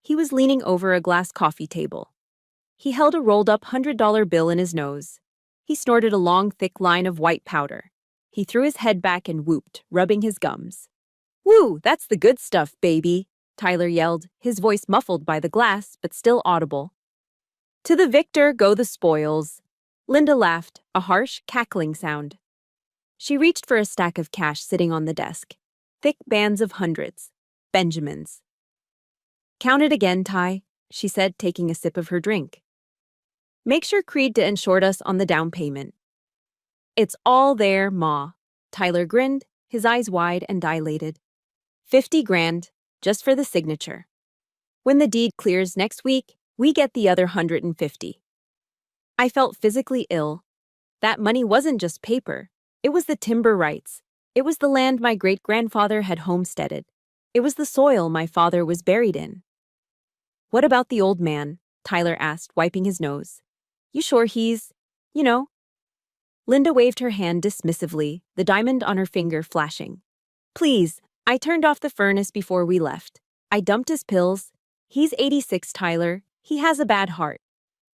He was leaning over a glass coffee table. He held a rolled-up $100 bill in his nose. He snorted a long, thick line of white powder. He threw his head back and whooped, rubbing his gums. "Woo, that's the good stuff, baby," Tyler yelled, his voice muffled by the glass, but still audible. "To the victor go the spoils." Linda laughed, a harsh, cackling sound. She reached for a stack of cash sitting on the desk. Thick bands of hundreds. Benjamins. "Count it again, Ty," she said, taking a sip of her drink. "Make sure Creed didn't short us on the down payment." "It's all there, Ma." Tyler grinned, his eyes wide and dilated. 50 grand, just for the signature. When the deed clears next week, we get the other 150. I felt physically ill. That money wasn't just paper. It was the timber rights. It was the land my great-grandfather had homesteaded. It was the soil my father was buried in. What about the old man? Tyler asked, wiping his nose. You sure he's, you know? Linda waved her hand dismissively, the diamond on her finger flashing. Please, I turned off the furnace before we left. I dumped his pills. He's 86, Tyler. He has a bad heart.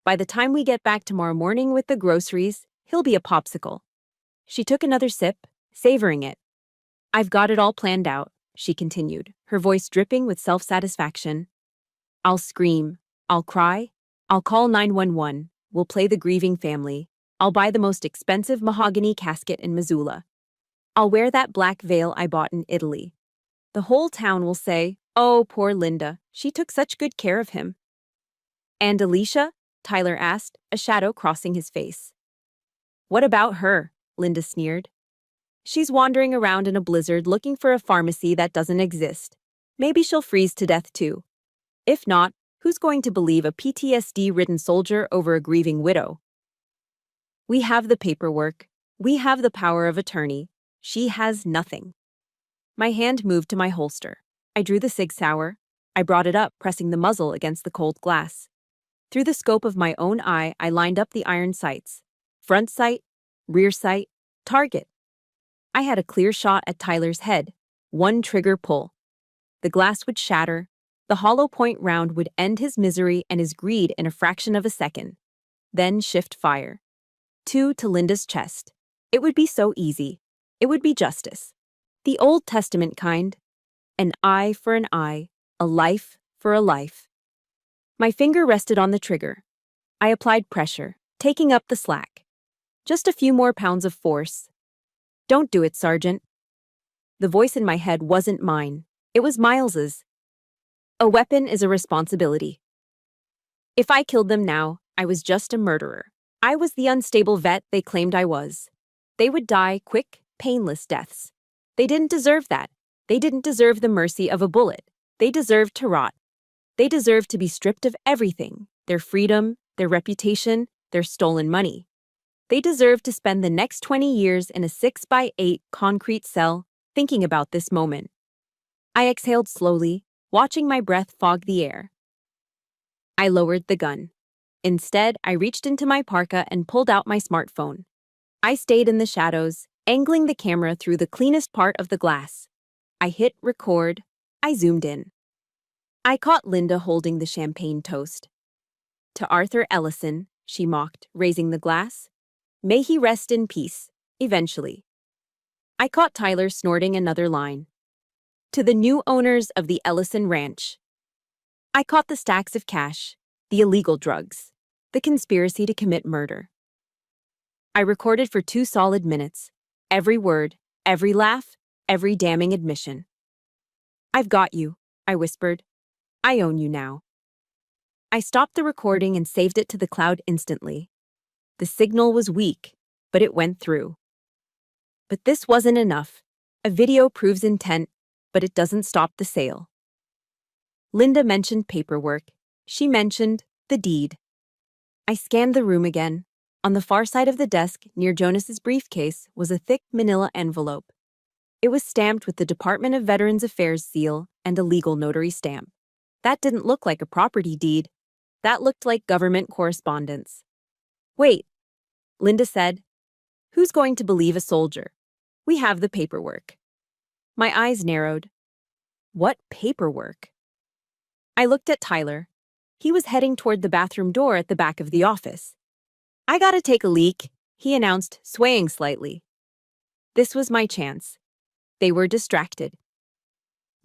By the time we get back tomorrow morning with the groceries, he'll be a popsicle. She took another sip, savoring it. I've got it all planned out, she continued, her voice dripping with self-satisfaction. I'll scream. I'll cry. I'll call 911. We'll play the grieving family. I'll buy the most expensive mahogany casket in Missoula. I'll wear that black veil I bought in Italy. The whole town will say, oh, poor Linda, she took such good care of him. And Alicia? Tyler asked, a shadow crossing his face. What about her? Linda sneered. She's wandering around in a blizzard looking for a pharmacy that doesn't exist. Maybe she'll freeze to death too. If not, who's going to believe a PTSD-ridden soldier over a grieving widow? We have the paperwork. We have the power of attorney. She has nothing. My hand moved to my holster. I drew the Sig Sauer. I brought it up, pressing the muzzle against the cold glass. Through the scope of my own eye, I lined up the iron sights. Front sight, rear sight, target. I had a clear shot at Tyler's head. One trigger pull. The glass would shatter. The hollow point round would end his misery and his greed in a fraction of a second. Then shift fire. 2 to Linda's chest. It would be so easy. It would be justice. The Old Testament kind. An eye for an eye, a life for a life. My finger rested on the trigger. I applied pressure, taking up the slack. Just a few more pounds of force. Don't do it, Sergeant. The voice in my head wasn't mine. It was Miles's. A weapon is a responsibility. If I killed them now, I was just a murderer. I was the unstable vet they claimed I was. They would die quick, painless deaths. They didn't deserve that. They didn't deserve the mercy of a bullet. They deserved to rot. They deserved to be stripped of everything, their freedom, their reputation, their stolen money. They deserved to spend the next 20 years in a 6x8 concrete cell, thinking about this moment. I exhaled slowly, watching my breath fog the air. I lowered the gun. Instead, I reached into my parka and pulled out my smartphone. I stayed in the shadows, angling the camera through the cleanest part of the glass. I hit record. I zoomed in. I caught Linda holding the champagne toast. To Arthur Ellison, she mocked, raising the glass. May he rest in peace, eventually. I caught Tyler snorting another line. To the new owners of the Ellison Ranch. I caught the stacks of cash, the illegal drugs, the conspiracy to commit murder. I recorded for 2 solid minutes, every word, every laugh, every damning admission. I've got you, I whispered. I own you now. I stopped the recording and saved it to the cloud instantly. The signal was weak, but it went through. But this wasn't enough. A video proves intent, but it doesn't stop the sale. Linda mentioned paperwork. She mentioned the deed. I scanned the room again. On the far side of the desk, near Jonas's briefcase, was a thick manila envelope. It was stamped with the Department of Veterans Affairs seal and a legal notary stamp. That didn't look like a property deed. That looked like government correspondence. Wait, Linda said. Who's going to believe a soldier? We have the paperwork. My eyes narrowed. What paperwork? I looked at Tyler. He was heading toward the bathroom door at the back of the office. I gotta take a leak, he announced, swaying slightly. This was my chance. They were distracted.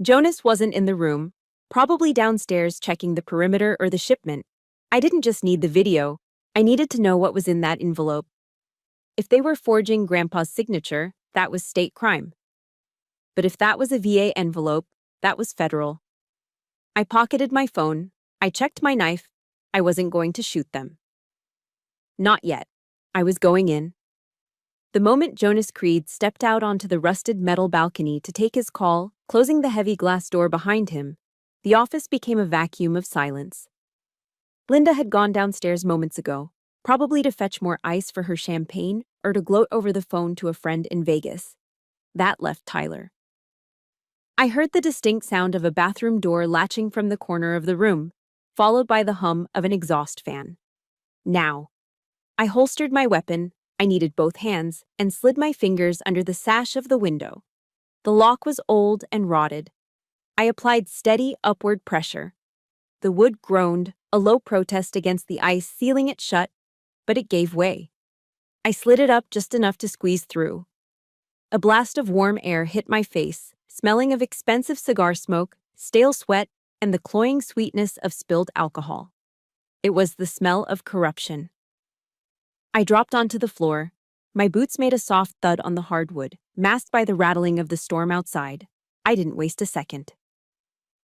Jonas wasn't in the room, probably downstairs checking the perimeter or the shipment. I didn't just need the video. I needed to know what was in that envelope. If they were forging Grandpa's signature, that was state crime. But if that was a VA envelope, that was federal. I pocketed my phone. I checked my knife. I wasn't going to shoot them. Not yet. I was going in. The moment Jonas Creed stepped out onto the rusted metal balcony to take his call, closing the heavy glass door behind him, the office became a vacuum of silence. Linda had gone downstairs moments ago, probably to fetch more ice for her champagne or to gloat over the phone to a friend in Vegas. That left Tyler. I heard the distinct sound of a bathroom door latching from the corner of the room, followed by the hum of an exhaust fan. Now. I holstered my weapon, I needed both hands, and slid my fingers under the sash of the window. The lock was old and rotted. I applied steady upward pressure. The wood groaned, a low protest against the ice sealing it shut, but it gave way. I slid it up just enough to squeeze through. A blast of warm air hit my face, smelling of expensive cigar smoke, stale sweat, and the cloying sweetness of spilled alcohol. It was the smell of corruption. I dropped onto the floor. My boots made a soft thud on the hardwood, masked by the rattling of the storm outside. I didn't waste a second.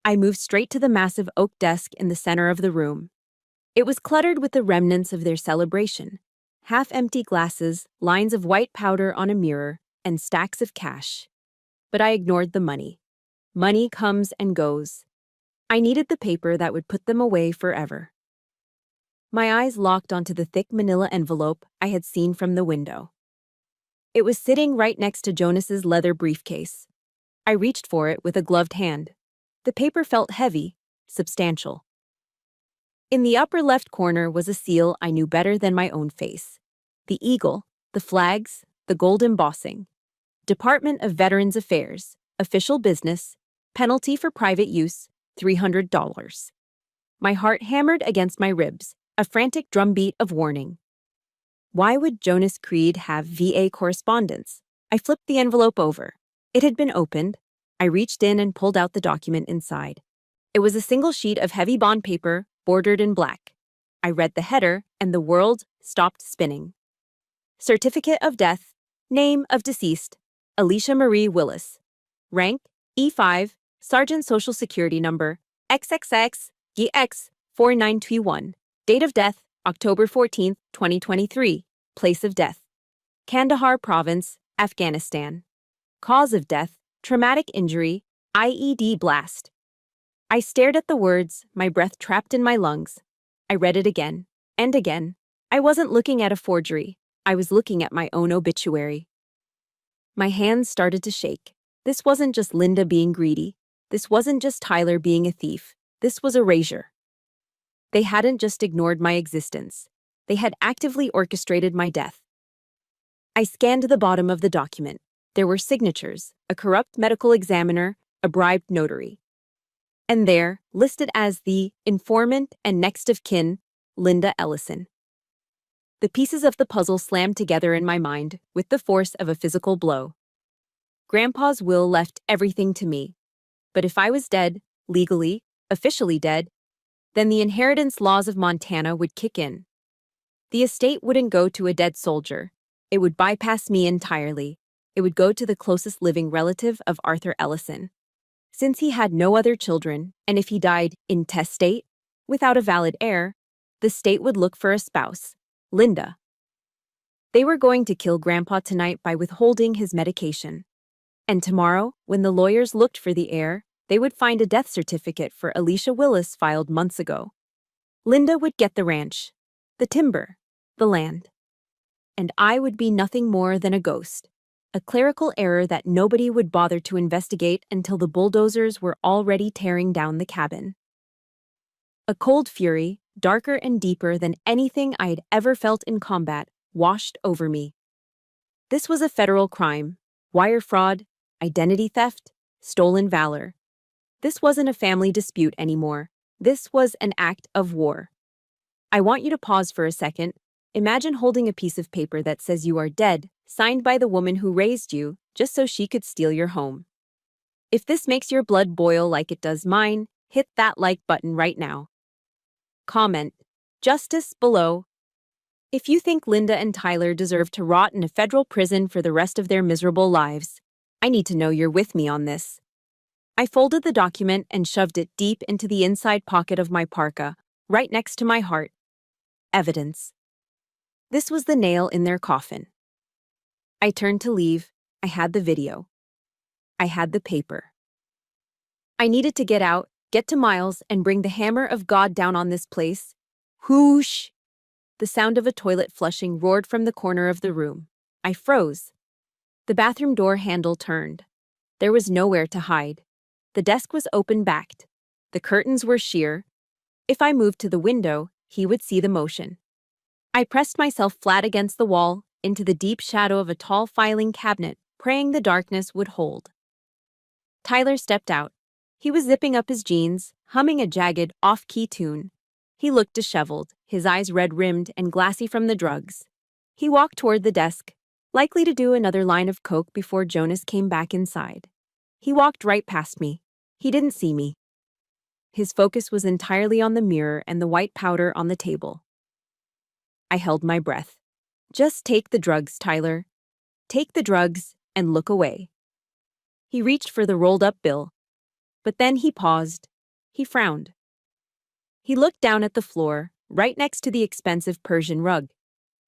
I moved straight to the massive oak desk in the center of the room. It was cluttered with the remnants of their celebration. Half-empty glasses, lines of white powder on a mirror, and stacks of cash. But I ignored the money. Money comes and goes. I needed the paper that would put them away forever. My eyes locked onto the thick manila envelope I had seen from the window. It was sitting right next to Jonas's leather briefcase. I reached for it with a gloved hand. The paper felt heavy, substantial. In the upper left corner was a seal I knew better than my own face. The eagle, the flags, the gold embossing. Department of Veterans Affairs, official business, penalty for private use, $300. My heart hammered against my ribs, a frantic drumbeat of warning. Why would Jonas Creed have VA correspondence? I flipped the envelope over. It had been opened. I reached in and pulled out the document inside. It was a single sheet of heavy bond paper, bordered in black. I read the header, and the world stopped spinning. Certificate of death. Name of deceased. Alicia Marie Willis. Rank, E5, Sergeant Social Security Number, XXX, GX, 4921. Date of death, October 14, 2023. Place of death, Kandahar Province, Afghanistan. Cause of death, traumatic injury, IED blast. I stared at the words, my breath trapped in my lungs. I read it again, and again. I wasn't looking at a forgery. I was looking at my own obituary. My hands started to shake. This wasn't just Linda being greedy. This wasn't just Tyler being a thief. This was erasure. They hadn't just ignored my existence. They had actively orchestrated my death. I scanned the bottom of the document. There were signatures, a corrupt medical examiner, a bribed notary. And there, listed as the informant and next of kin, Linda Ellison. The pieces of the puzzle slammed together in my mind with the force of a physical blow. Grandpa's will left everything to me. But if I was dead, legally, officially dead, then the inheritance laws of Montana would kick in. The estate wouldn't go to a dead soldier. It would bypass me entirely. It would go to the closest living relative of Arthur Ellison. Since he had no other children, and if he died intestate, without a valid heir, the state would look for a spouse, Linda. They were going to kill Grandpa tonight by withholding his medication. And tomorrow, when the lawyers looked for the heir, they would find a death certificate for Alicia Willis filed months ago. Linda would get the ranch, the timber, the land. And I would be nothing more than a ghost, a clerical error that nobody would bother to investigate until the bulldozers were already tearing down the cabin. A cold fury, darker and deeper than anything I had ever felt in combat, washed over me. This was a federal crime, wire fraud, identity theft, stolen valor. This wasn't a family dispute anymore. This was an act of war. I want you to pause for a second. Imagine holding a piece of paper that says you are dead, signed by the woman who raised you, just so she could steal your home. If this makes your blood boil like it does mine, hit that like button right now. Comment, justice below. If you think Linda and Tyler deserve to rot in a federal prison for the rest of their miserable lives, I need to know you're with me on this. I folded the document and shoved it deep into the inside pocket of my parka, right next to my heart. Evidence. This was the nail in their coffin. I turned to leave. I had the video. I had the paper. I needed to get out, get to Miles, and bring the hammer of God down on this place. Whoosh! The sound of a toilet flushing roared from the corner of the room. I froze. The bathroom door handle turned. There was nowhere to hide. The desk was open-backed. The curtains were sheer. If I moved to the window, he would see the motion. I pressed myself flat against the wall, into the deep shadow of a tall filing cabinet, praying the darkness would hold. Tyler stepped out. He was zipping up his jeans, humming a jagged, off-key tune. He looked disheveled, his eyes red-rimmed and glassy from the drugs. He walked toward the desk, likely to do another line of coke before Jonas came back inside. He walked right past me. He didn't see me. His focus was entirely on the mirror and the white powder on the table. I held my breath. Just take the drugs, Tyler. Take the drugs and look away. He reached for the rolled-up bill. But then he paused. He frowned. He looked down at the floor, right next to the expensive Persian rug.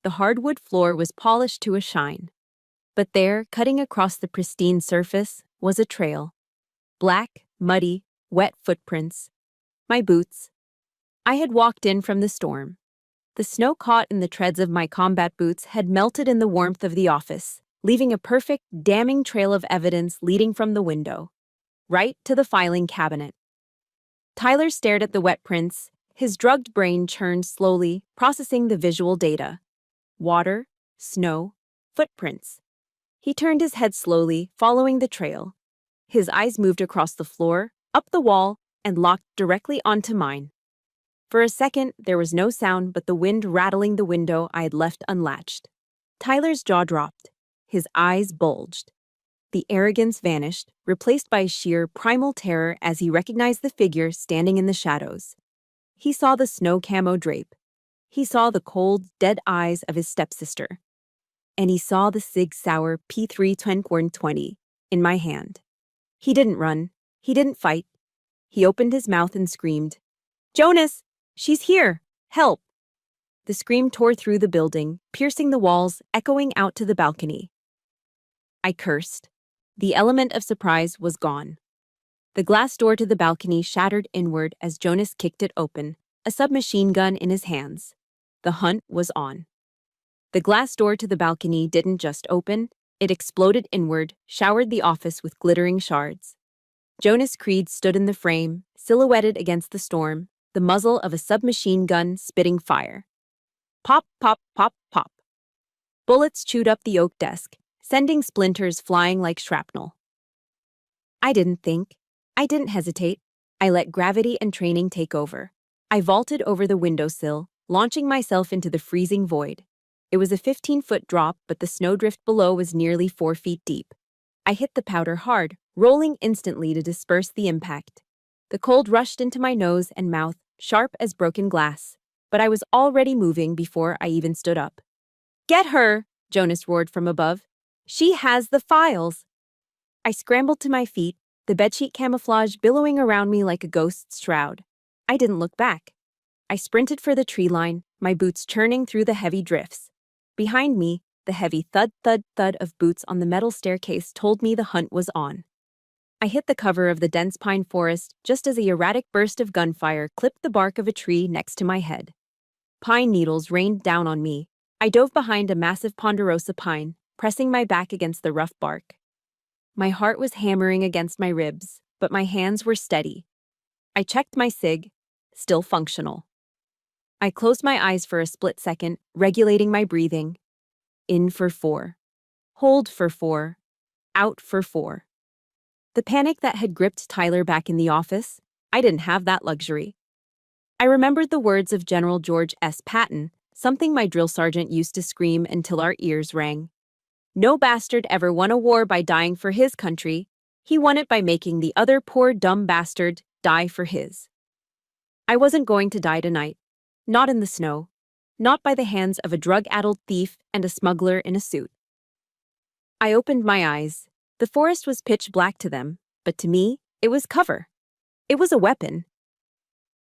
The hardwood floor was polished to a shine. But there, cutting across the pristine surface, was a trail. Black, muddy, wet footprints. My boots. I had walked in from the storm. The snow caught in the treads of my combat boots had melted in the warmth of the office, leaving a perfect, damning trail of evidence leading from the window, right to the filing cabinet. Tyler stared at the wet prints. His drugged brain churned slowly, processing the visual data. Water, snow, footprints. He turned his head slowly, following the trail. His eyes moved across the floor, up the wall, and locked directly onto mine. For a second, there was no sound but the wind rattling the window I had left unlatched. Tyler's jaw dropped. His eyes bulged. The arrogance vanished, replaced by sheer, primal terror as he recognized the figure standing in the shadows. He saw the snow camo drape. He saw the cold, dead eyes of his stepsister. And he saw the Sig Sauer P3 20 in my hand. He didn't run. He didn't fight. He opened his mouth and screamed, "Jonas! She's here! Help!" The scream tore through the building, piercing the walls, echoing out to the balcony. I cursed. The element of surprise was gone. The glass door to the balcony shattered inward as Jonas kicked it open, a submachine gun in his hands. The hunt was on. The glass door to the balcony didn't just open, it exploded inward, showered the office with glittering shards. Jonas Creed stood in the frame, silhouetted against the storm, the muzzle of a submachine gun spitting fire. Pop, pop, pop, pop. Bullets chewed up the oak desk, sending splinters flying like shrapnel. I didn't think. I didn't hesitate. I let gravity and training take over. I vaulted over the windowsill, launching myself into the freezing void. It was a 15-foot drop, but the snowdrift below was nearly 4 feet deep. I hit the powder hard, rolling instantly to disperse the impact. The cold rushed into my nose and mouth, sharp as broken glass, but I was already moving before I even stood up. "Get her!" Jonas roared from above. "She has the files!" I scrambled to my feet, the bedsheet camouflage billowing around me like a ghost's shroud. I didn't look back. I sprinted for the tree line, my boots churning through the heavy drifts. Behind me, the heavy thud, thud, thud of boots on the metal staircase told me the hunt was on. I hit the cover of the dense pine forest just as a erratic burst of gunfire clipped the bark of a tree next to my head. Pine needles rained down on me. I dove behind a massive ponderosa pine, pressing my back against the rough bark. My heart was hammering against my ribs, but my hands were steady. I checked my SIG, still functional. I closed my eyes for a split second, regulating my breathing. In for 4. Hold for 4. Out for 4. The panic that had gripped Tyler back in the office, I didn't have that luxury. I remembered the words of General George S. Patton, something my drill sergeant used to scream until our ears rang. No bastard ever won a war by dying for his country. He won it by making the other poor dumb bastard die for his. I wasn't going to die tonight. Not in the snow. Not by the hands of a drug-addled thief and a smuggler in a suit. I opened my eyes. The forest was pitch black to them, but to me, it was cover. It was a weapon.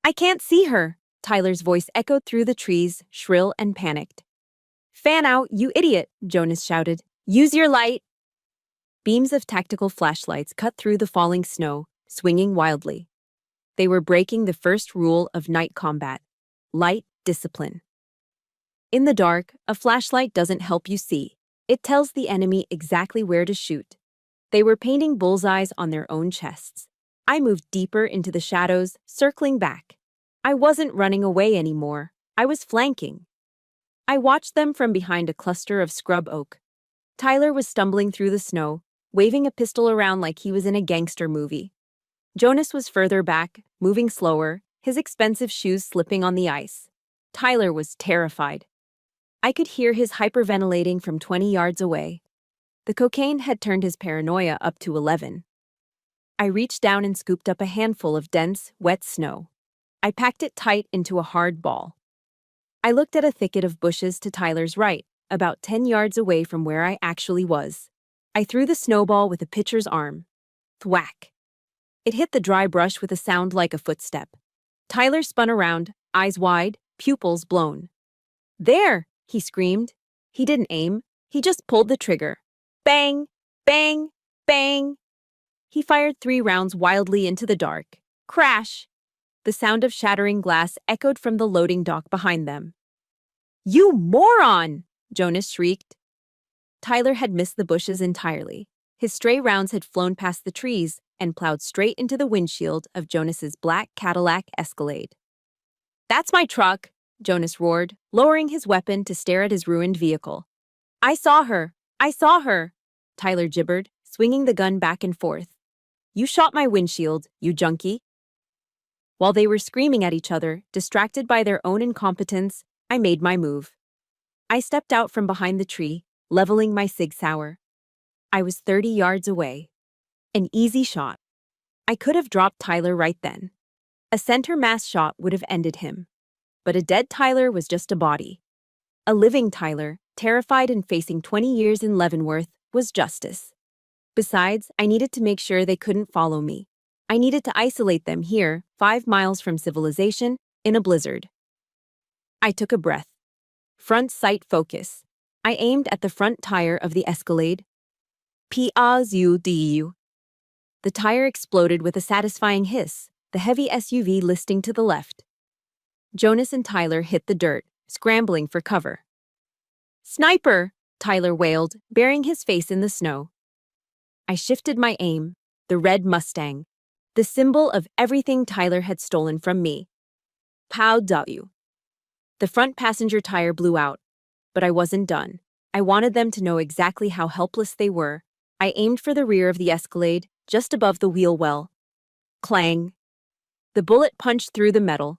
"I can't see her," Tyler's voice echoed through the trees, shrill and panicked. "Fan out, you idiot," Jonas shouted. Use your light! Beams of tactical flashlights cut through the falling snow, swinging wildly. They were breaking the first rule of night combat: light discipline. In the dark, a flashlight doesn't help you see. It tells the enemy exactly where to shoot. They were painting bullseyes on their own chests. I moved deeper into the shadows, circling back. I wasn't running away anymore. I was flanking. I watched them from behind a cluster of scrub oak. Tyler was stumbling through the snow, waving a pistol around like he was in a gangster movie. Jonas was further back, moving slower, his expensive shoes slipping on the ice. Tyler was terrified. I could hear his hyperventilating from 20 yards away. The cocaine had turned his paranoia up to 11. I reached down and scooped up a handful of dense, wet snow. I packed it tight into a hard ball. I looked at a thicket of bushes to Tyler's right, about 10 yards away from where I actually was. I threw the snowball with a pitcher's arm. Thwack! It hit the dry brush with a sound like a footstep. Tyler spun around, eyes wide, pupils blown. "There!" he screamed. He didn't aim. He just pulled the trigger. Bang! Bang! Bang! He fired 3 rounds wildly into the dark. Crash! The sound of shattering glass echoed from the loading dock behind them. "You moron!" Jonas shrieked. Tyler had missed the bushes entirely. His stray rounds had flown past the trees and plowed straight into the windshield of Jonas's black Cadillac Escalade. "That's my truck!" Jonas roared, lowering his weapon to stare at his ruined vehicle. "I saw her! I saw her!" Tyler gibbered, swinging the gun back and forth. "You shot my windshield, you junkie!" While they were screaming at each other, distracted by their own incompetence, I made my move. I stepped out from behind the tree, leveling my Sig Sauer. I was 30 yards away. An easy shot. I could have dropped Tyler right then. A center mass shot would have ended him. But a dead Tyler was just a body. A living Tyler, terrified and facing 20 years in Leavenworth, was justice. Besides, I needed to make sure they couldn't follow me. I needed to isolate them here, 5 miles from civilization, in a blizzard. I took a breath. Front sight focus. I aimed at the front tire of the Escalade. P-A-Z-U-D-U. The tire exploded with a satisfying hiss, the heavy SUV listing to the left. Jonas and Tyler hit the dirt, scrambling for cover. "Sniper!" Tyler wailed, burying his face in the snow. I shifted my aim, the red Mustang, the symbol of everything Tyler had stolen from me. Pow-W. The front passenger tire blew out, but I wasn't done. I wanted them to know exactly how helpless they were. I aimed for the rear of the Escalade, just above the wheel well. Clang. The bullet punched through the metal.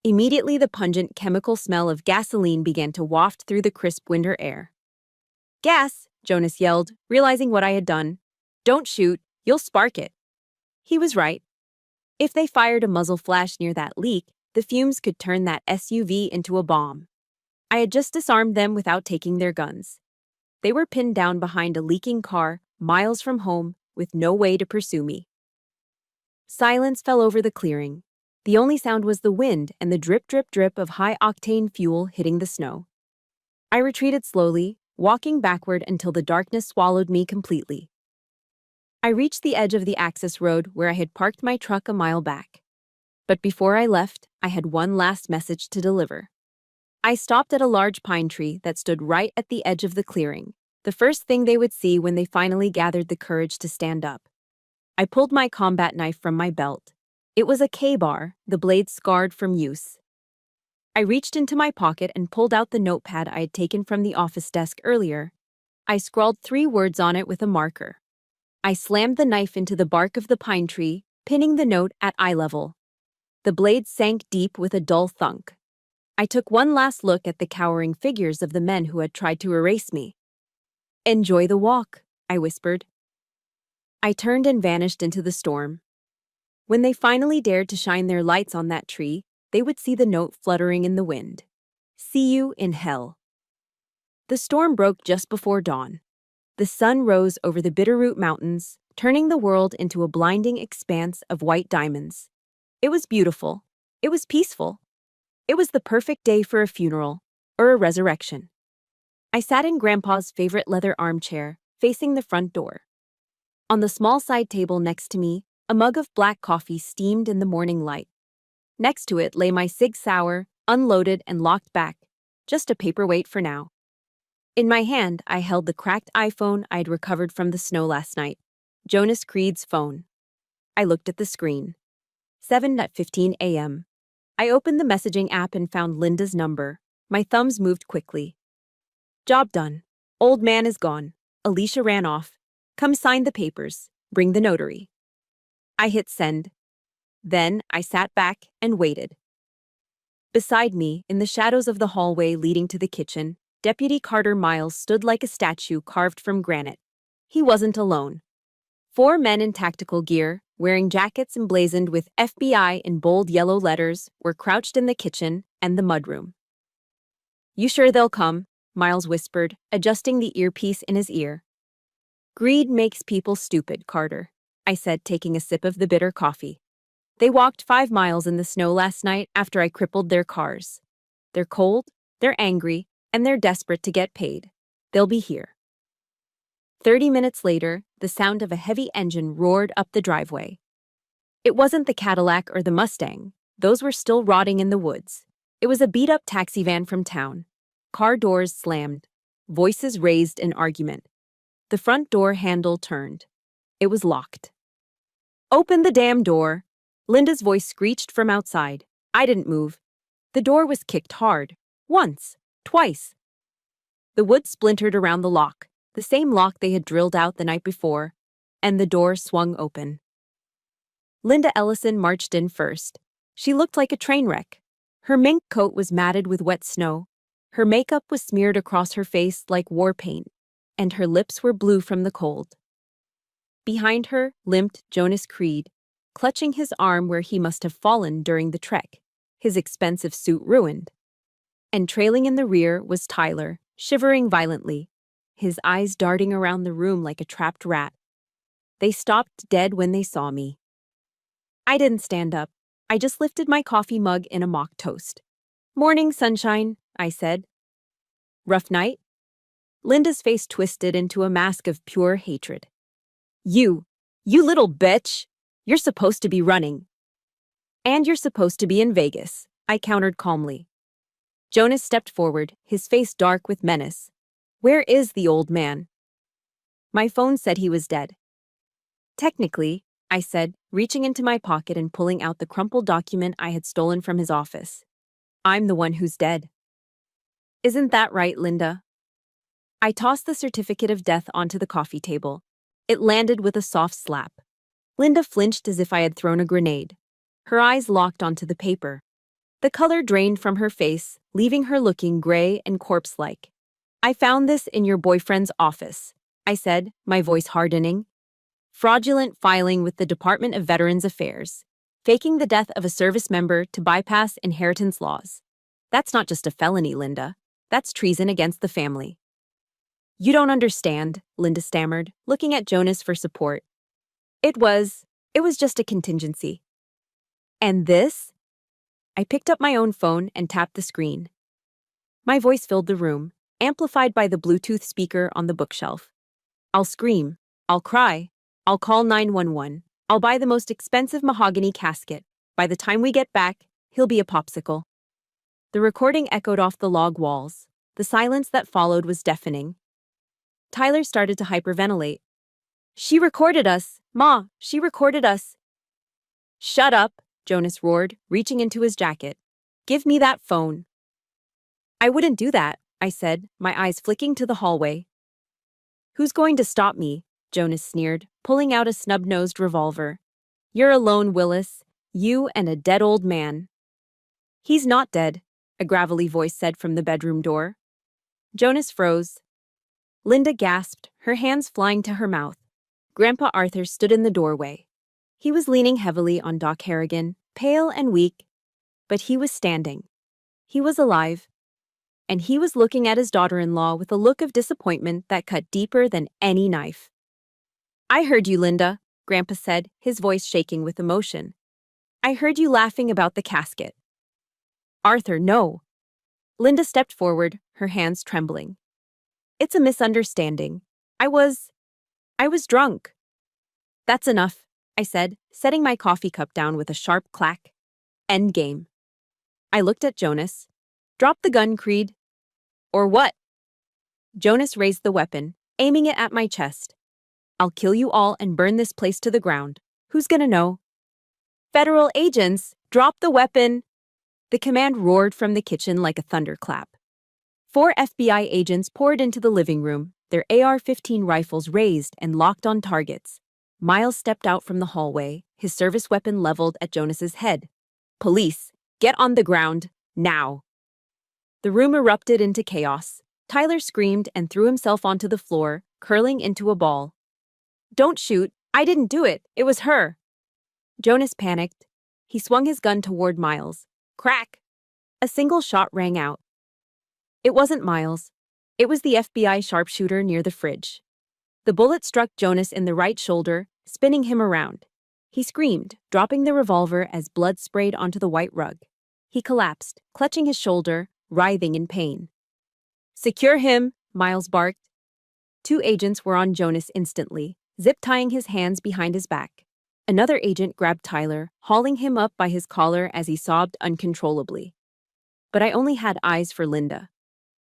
Immediately, the pungent chemical smell of gasoline began to waft through the crisp winter air. "Gas!" Jonas yelled, realizing what I had done. "Don't shoot, you'll spark it." He was right. If they fired a muzzle flash near that leak, the fumes could turn that SUV into a bomb. I had just disarmed them without taking their guns. They were pinned down behind a leaking car, miles from home, with no way to pursue me. Silence fell over the clearing. The only sound was the wind and the drip, drip, drip of high-octane fuel hitting the snow. I retreated slowly, walking backward until the darkness swallowed me completely. I reached the edge of the access road where I had parked my truck a mile back. But before I left, I had one last message to deliver. I stopped at a large pine tree that stood right at the edge of the clearing, the first thing they would see when they finally gathered the courage to stand up. I pulled my combat knife from my belt. It was a K-bar, the blade scarred from use. I reached into my pocket and pulled out the notepad I had taken from the office desk earlier. I scrawled 3 words on it with a marker. I slammed the knife into the bark of the pine tree, pinning the note at eye level. The blade sank deep with a dull thunk. I took one last look at the cowering figures of the men who had tried to erase me. "Enjoy the walk," I whispered. I turned and vanished into the storm. When they finally dared to shine their lights on that tree, they would see the note fluttering in the wind. "See you in hell." The storm broke just before dawn. The sun rose over the Bitterroot Mountains, turning the world into a blinding expanse of white diamonds. It was beautiful. It was peaceful. It was the perfect day for a funeral or a resurrection. I sat in Grandpa's favorite leather armchair, facing the front door. On the small side table next to me, a mug of black coffee steamed in the morning light. Next to it lay my Sig Sauer, unloaded and locked back, just a paperweight for now. In my hand, I held the cracked iPhone I'd recovered from the snow last night, Jonas Creed's phone. I looked at the screen. 7:15 a.m. I opened the messaging app and found Linda's number. My thumbs moved quickly. Job done. Old man is gone. Alicia ran off. Come sign the papers. Bring the notary. I hit send. Then I sat back and waited. Beside me, in the shadows of the hallway leading to the kitchen, Deputy Carter Miles stood like a statue carved from granite. He wasn't alone. 4 men in tactical gear, wearing jackets emblazoned with FBI in bold yellow letters, were crouched in the kitchen and the mudroom. You sure they'll come? Miles whispered, adjusting the earpiece in his ear. Greed makes people stupid, Carter, I said, taking a sip of the bitter coffee. They walked 5 miles in the snow last night after I crippled their cars. They're cold, they're angry, and they're desperate to get paid. They'll be here. 30 minutes later, the sound of a heavy engine roared up the driveway. It wasn't the Cadillac or the Mustang. Those were still rotting in the woods. It was a beat-up taxi van from town. Car doors slammed. Voices raised in argument. The front door handle turned. It was locked. Open the damn door! Linda's voice screeched from outside. I didn't move. The door was kicked hard. Once. Twice. The wood splintered around the lock, the same lock they had drilled out the night before, and the door swung open. Linda Ellison marched in first. She looked like a train wreck. Her mink coat was matted with wet snow. Her makeup was smeared across her face like war paint, and her lips were blue from the cold. Behind her limped Jonas Creed, clutching his arm where he must have fallen during the trek, his expensive suit ruined. And trailing in the rear was Tyler, shivering violently, his eyes darting around the room like a trapped rat. They stopped dead when they saw me. I didn't stand up. I just lifted my coffee mug in a mock toast. Morning, sunshine, I said. Rough night? Linda's face twisted into a mask of pure hatred. You little bitch! You're supposed to be running. And you're supposed to be in Vegas, I countered calmly. Jonas stepped forward, his face dark with menace. Where is the old man? My phone said he was dead. Technically, I said, reaching into my pocket and pulling out the crumpled document I had stolen from his office. I'm the one who's dead. Isn't that right, Linda? I tossed the certificate of death onto the coffee table. It landed with a soft slap. Linda flinched as if I had thrown a grenade. Her eyes locked onto the paper. The color drained from her face, leaving her looking gray and corpse-like. I found this in your boyfriend's office, I said, my voice hardening. Fraudulent filing with the Department of Veterans Affairs. Faking the death of a service member to bypass inheritance laws. That's not just a felony, Linda. That's treason against the family. You don't understand, Linda stammered, looking at Jonas for support. It was just a contingency. And this? I picked up my own phone and tapped the screen. My voice filled the room, amplified by the Bluetooth speaker on the bookshelf. I'll scream. I'll cry. I'll call 911. I'll buy the most expensive mahogany casket. By the time we get back, he'll be a popsicle. The recording echoed off the log walls. The silence that followed was deafening. Tyler started to hyperventilate. She recorded us. Ma, she recorded us. Shut up, Jonas roared, reaching into his jacket. Give me that phone. I wouldn't do that, I said, my eyes flicking to the hallway. Who's going to stop me? Jonas sneered, pulling out a snub-nosed revolver. You're alone, Willis. You and a dead old man. He's not dead, a gravelly voice said from the bedroom door. Jonas froze. Linda gasped, her hands flying to her mouth. Grandpa Arthur stood in the doorway. He was leaning heavily on Doc Harrigan, pale and weak, but he was standing. He was alive, and he was looking at his daughter-in-law with a look of disappointment that cut deeper than any knife. I heard you, Linda, Grandpa said, his voice shaking with emotion. I heard you laughing about the casket. Arthur, no. Linda stepped forward, her hands trembling. It's a misunderstanding. I was drunk. That's enough, I said, setting my coffee cup down with a sharp clack. Endgame. I looked at Jonas. Drop the gun, Creed. Or what? Jonas raised the weapon, aiming it at my chest. I'll kill you all and burn this place to the ground. Who's gonna know? Federal agents, drop the weapon! The command roared from the kitchen like a thunderclap. 4 FBI agents poured into the living room, their AR-15 rifles raised and locked on targets. Miles stepped out from the hallway, his service weapon leveled at Jonas's head. Police, get on the ground, now! The room erupted into chaos. Tyler screamed and threw himself onto the floor, curling into a ball. Don't shoot, I didn't do it, it was her. Jonas panicked. He swung his gun toward Miles. Crack! A single shot rang out. It wasn't Miles. It was the FBI sharpshooter near the fridge. The bullet struck Jonas in the right shoulder, spinning him around. He screamed, dropping the revolver as blood sprayed onto the white rug. He collapsed, clutching his shoulder, writhing in pain. Secure him, Miles barked. 2 agents were on Jonas instantly, zip-tying his hands behind his back. Another agent grabbed Tyler, hauling him up by his collar as he sobbed uncontrollably. But I only had eyes for Linda.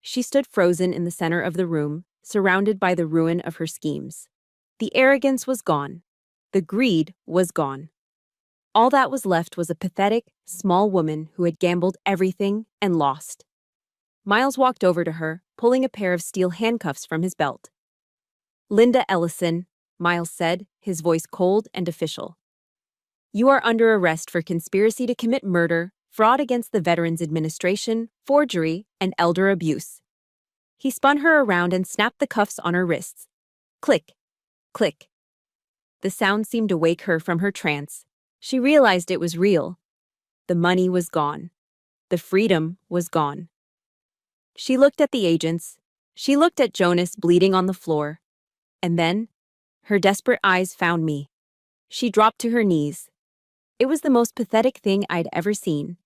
She stood frozen in the center of the room, surrounded by the ruin of her schemes. The arrogance was gone. The greed was gone. All that was left was a pathetic, small woman who had gambled everything and lost. Miles walked over to her, pulling a pair of steel handcuffs from his belt. Linda Ellison, Miles said, his voice cold and official. You are under arrest for conspiracy to commit murder, fraud against the Veterans Administration, forgery, and elder abuse. He spun her around and snapped the cuffs on her wrists. Click, click. The sound seemed to wake her from her trance. She realized it was real. The money was gone. The freedom was gone. She looked at the agents. She looked at Jonas bleeding on the floor. And then, her desperate eyes found me. She dropped to her knees. It was the most pathetic thing I'd ever seen.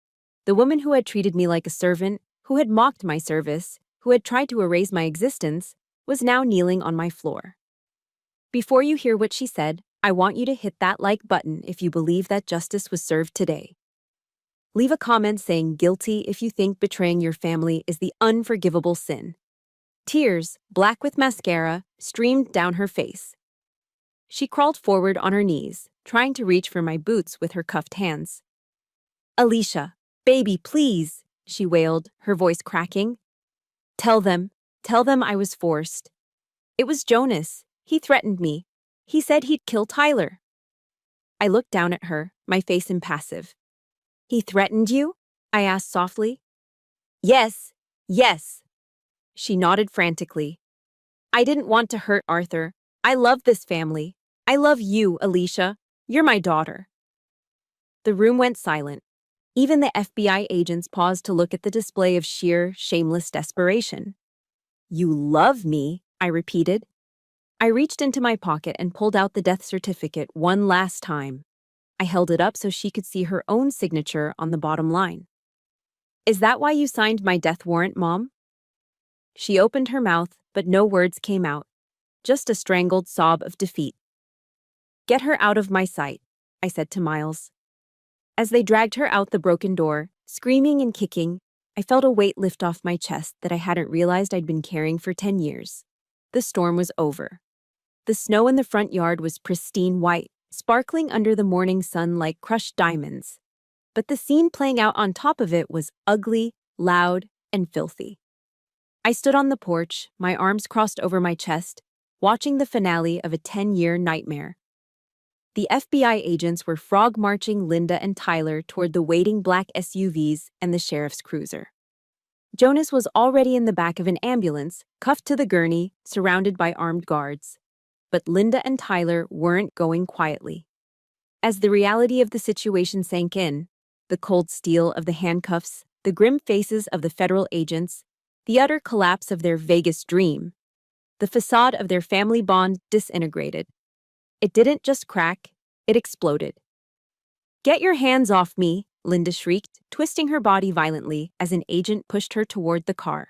The woman who had treated me like a servant, who had mocked my service, who had tried to erase my existence, was now kneeling on my floor. Before you hear what she said, I want you to hit that like button if you believe that justice was served today. Leave a comment saying guilty if you think betraying your family is the unforgivable sin. Tears, black with mascara, streamed down her face. She crawled forward on her knees, trying to reach for my boots with her cuffed hands. Alicia, baby, please, she wailed, her voice cracking. Tell them I was forced. It was Jonas. He threatened me. He said he'd kill Tyler. I looked down at her, my face impassive. He threatened you? I asked softly. Yes. She nodded frantically. I didn't want to hurt Arthur. I love this family. I love you, Alicia. You're my daughter. The room went silent. Even the FBI agents paused to look at the display of sheer, shameless desperation. You love me, I repeated. I reached into my pocket and pulled out the death certificate one last time. I held it up so she could see her own signature on the bottom line. Is that why you signed my death warrant, Mom? She opened her mouth, but no words came out. Just a strangled sob of defeat. Get her out of my sight, I said to Miles. As they dragged her out the broken door, screaming and kicking, I felt a weight lift off my chest that I hadn't realized I'd been carrying for 10 years. The storm was over. The snow in the front yard was pristine white, sparkling under the morning sun like crushed diamonds. But the scene playing out on top of it was ugly, loud, and filthy. I stood on the porch, my arms crossed over my chest, watching the finale of a 10-year nightmare. The FBI agents were frog-marching Linda and Tyler toward the waiting black SUVs and the sheriff's cruiser. Jonas was already in the back of an ambulance, cuffed to the gurney, surrounded by armed guards. But Linda and Tyler weren't going quietly. As the reality of the situation sank in, the cold steel of the handcuffs, the grim faces of the federal agents, the utter collapse of their Vegas dream, the facade of their family bond disintegrated. It didn't just crack, it exploded. Get your hands off me, Linda shrieked, twisting her body violently as an agent pushed her toward the car.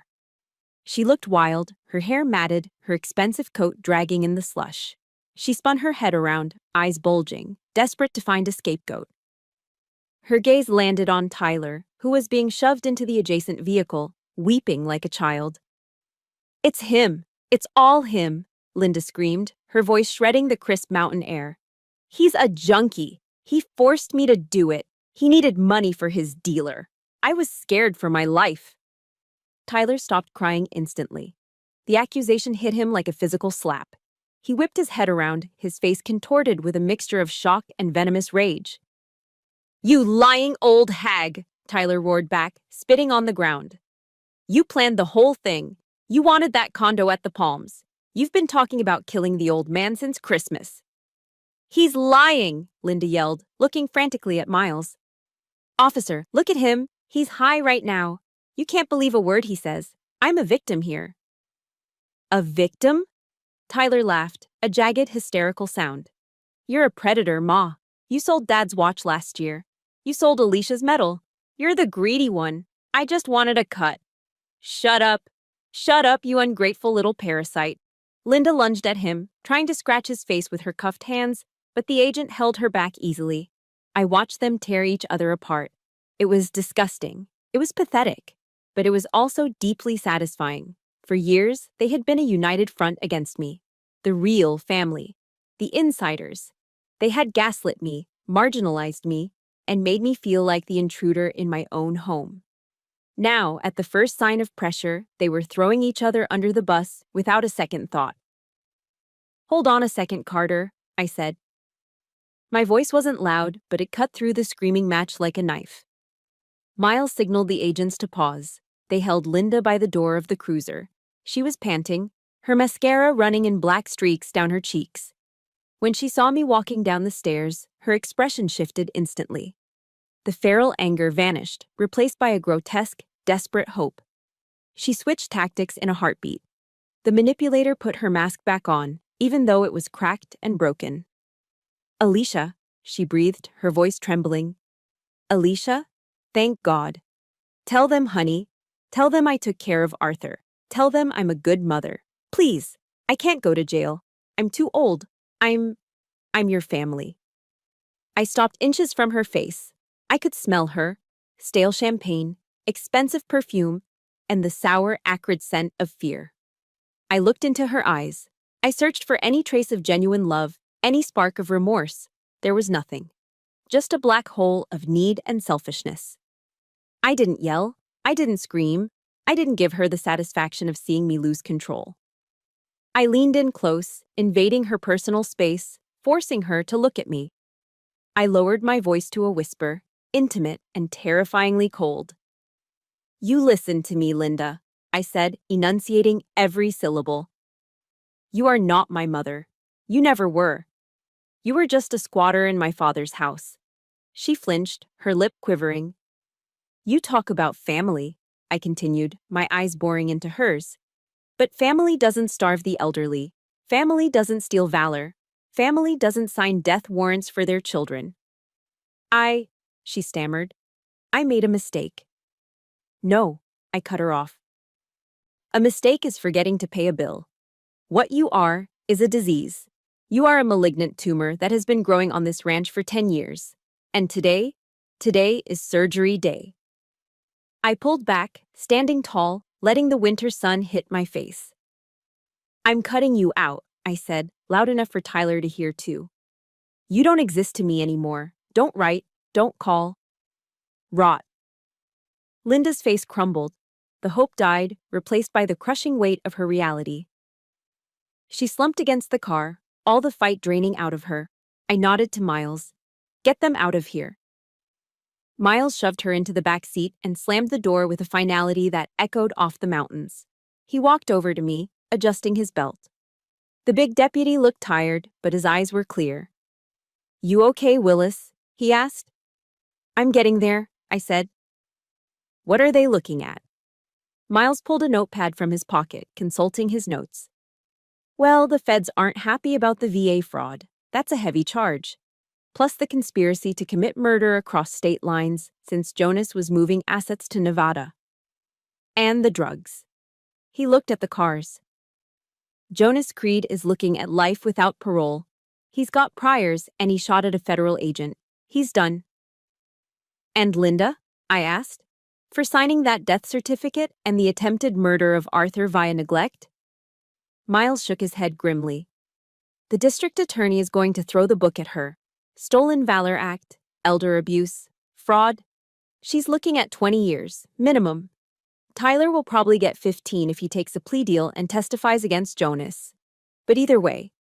She looked wild, her hair matted, her expensive coat dragging in the slush. She spun her head around, eyes bulging, desperate to find a scapegoat. Her gaze landed on Tyler, who was being shoved into the adjacent vehicle, weeping like a child. "It's him! It's all him!" Linda screamed, her voice shredding the crisp mountain air. "He's a junkie! He forced me to do it! He needed money for his dealer! I was scared for my life!" Tyler stopped crying instantly. The accusation hit him like a physical slap. He whipped his head around, his face contorted with a mixture of shock and venomous rage. "You lying old hag!" Tyler roared back, spitting on the ground. "You planned the whole thing. You wanted that condo at the Palms. You've been talking about killing the old man since Christmas." "He's lying!" Linda yelled, looking frantically at Miles. "Officer, look at him. He's high right now. You can't believe a word he says. I'm a victim here." "A victim?" Tyler laughed, a jagged, hysterical sound. "You're a predator, Ma. You sold Dad's watch last year. You sold Alicia's medal. You're the greedy one. I just wanted a cut." "Shut up. Shut up, you ungrateful little parasite." Linda lunged at him, trying to scratch his face with her cuffed hands, but the agent held her back easily. I watched them tear each other apart. It was disgusting. It was pathetic. But it was also deeply satisfying. For years, they had been a united front against me. The real family. The insiders. They had gaslit me, marginalized me, and made me feel like the intruder in my own home. Now, at the first sign of pressure, they were throwing each other under the bus without a second thought. "Hold on a second, Carter," I said. My voice wasn't loud, but it cut through the screaming match like a knife. Miles signaled the agents to pause. They held Linda by the door of the cruiser. She was panting, her mascara running in black streaks down her cheeks. When she saw me walking down the stairs, her expression shifted instantly. The feral anger vanished, replaced by a grotesque, desperate hope. She switched tactics in a heartbeat. The manipulator put her mask back on, even though it was cracked and broken. "Alicia," she breathed, her voice trembling. "Alicia? Thank God. Tell them, honey. Tell them I took care of Arthur. Tell them I'm a good mother. Please. I can't go to jail. I'm too old. I'm your family." I stopped inches from her face. I could smell her, stale champagne, expensive perfume, and the sour, acrid scent of fear. I looked into her eyes. I searched for any trace of genuine love, any spark of remorse. There was nothing. Just a black hole of need and selfishness. I didn't yell. I didn't scream. I didn't give her the satisfaction of seeing me lose control. I leaned in close, invading her personal space, forcing her to look at me. I lowered my voice to a whisper, intimate and terrifyingly cold. "You listen to me, Linda," I said, enunciating every syllable. "You are not my mother. You never were. You were just a squatter in my father's house." She flinched, her lip quivering. "You talk about family," I continued, my eyes boring into hers. "But family doesn't starve the elderly. Family doesn't steal valor. Family doesn't sign death warrants for their children." She stammered. "I made a mistake." "No," I cut her off. "A mistake is forgetting to pay a bill. What you are is a disease. You are a malignant tumor that has been growing on this ranch for 10 years. And today is surgery day." I pulled back, standing tall, letting the winter sun hit my face. "I'm cutting you out," I said, loud enough for Tyler to hear too. "You don't exist to me anymore. Don't write, don't call. Rot." Linda's face crumbled. The hope died, replaced by the crushing weight of her reality. She slumped against the car, all the fight draining out of her. I nodded to Miles. "Get them out of here." Miles shoved her into the back seat and slammed the door with a finality that echoed off the mountains. He walked over to me, adjusting his belt. The big deputy looked tired, but his eyes were clear. "You okay, Willis?" he asked. "I'm getting there," I said. "What are they looking at?" Miles pulled a notepad from his pocket, consulting his notes. "Well, the feds aren't happy about the VA fraud. That's a heavy charge. Plus the conspiracy to commit murder across state lines since Jonas was moving assets to Nevada. And the drugs." He looked at the cars. Jonas Creed is looking at life without parole. He's got priors and he shot at a federal agent. He's done. And Linda? I asked. For signing that death certificate and the attempted murder of Arthur via neglect? Miles shook his head grimly. The district attorney is going to throw the book at her. Stolen Valor Act, elder abuse, fraud. She's looking at 20 years, minimum. Tyler will probably get 15 if he takes a plea deal and testifies against Jonas. But either way,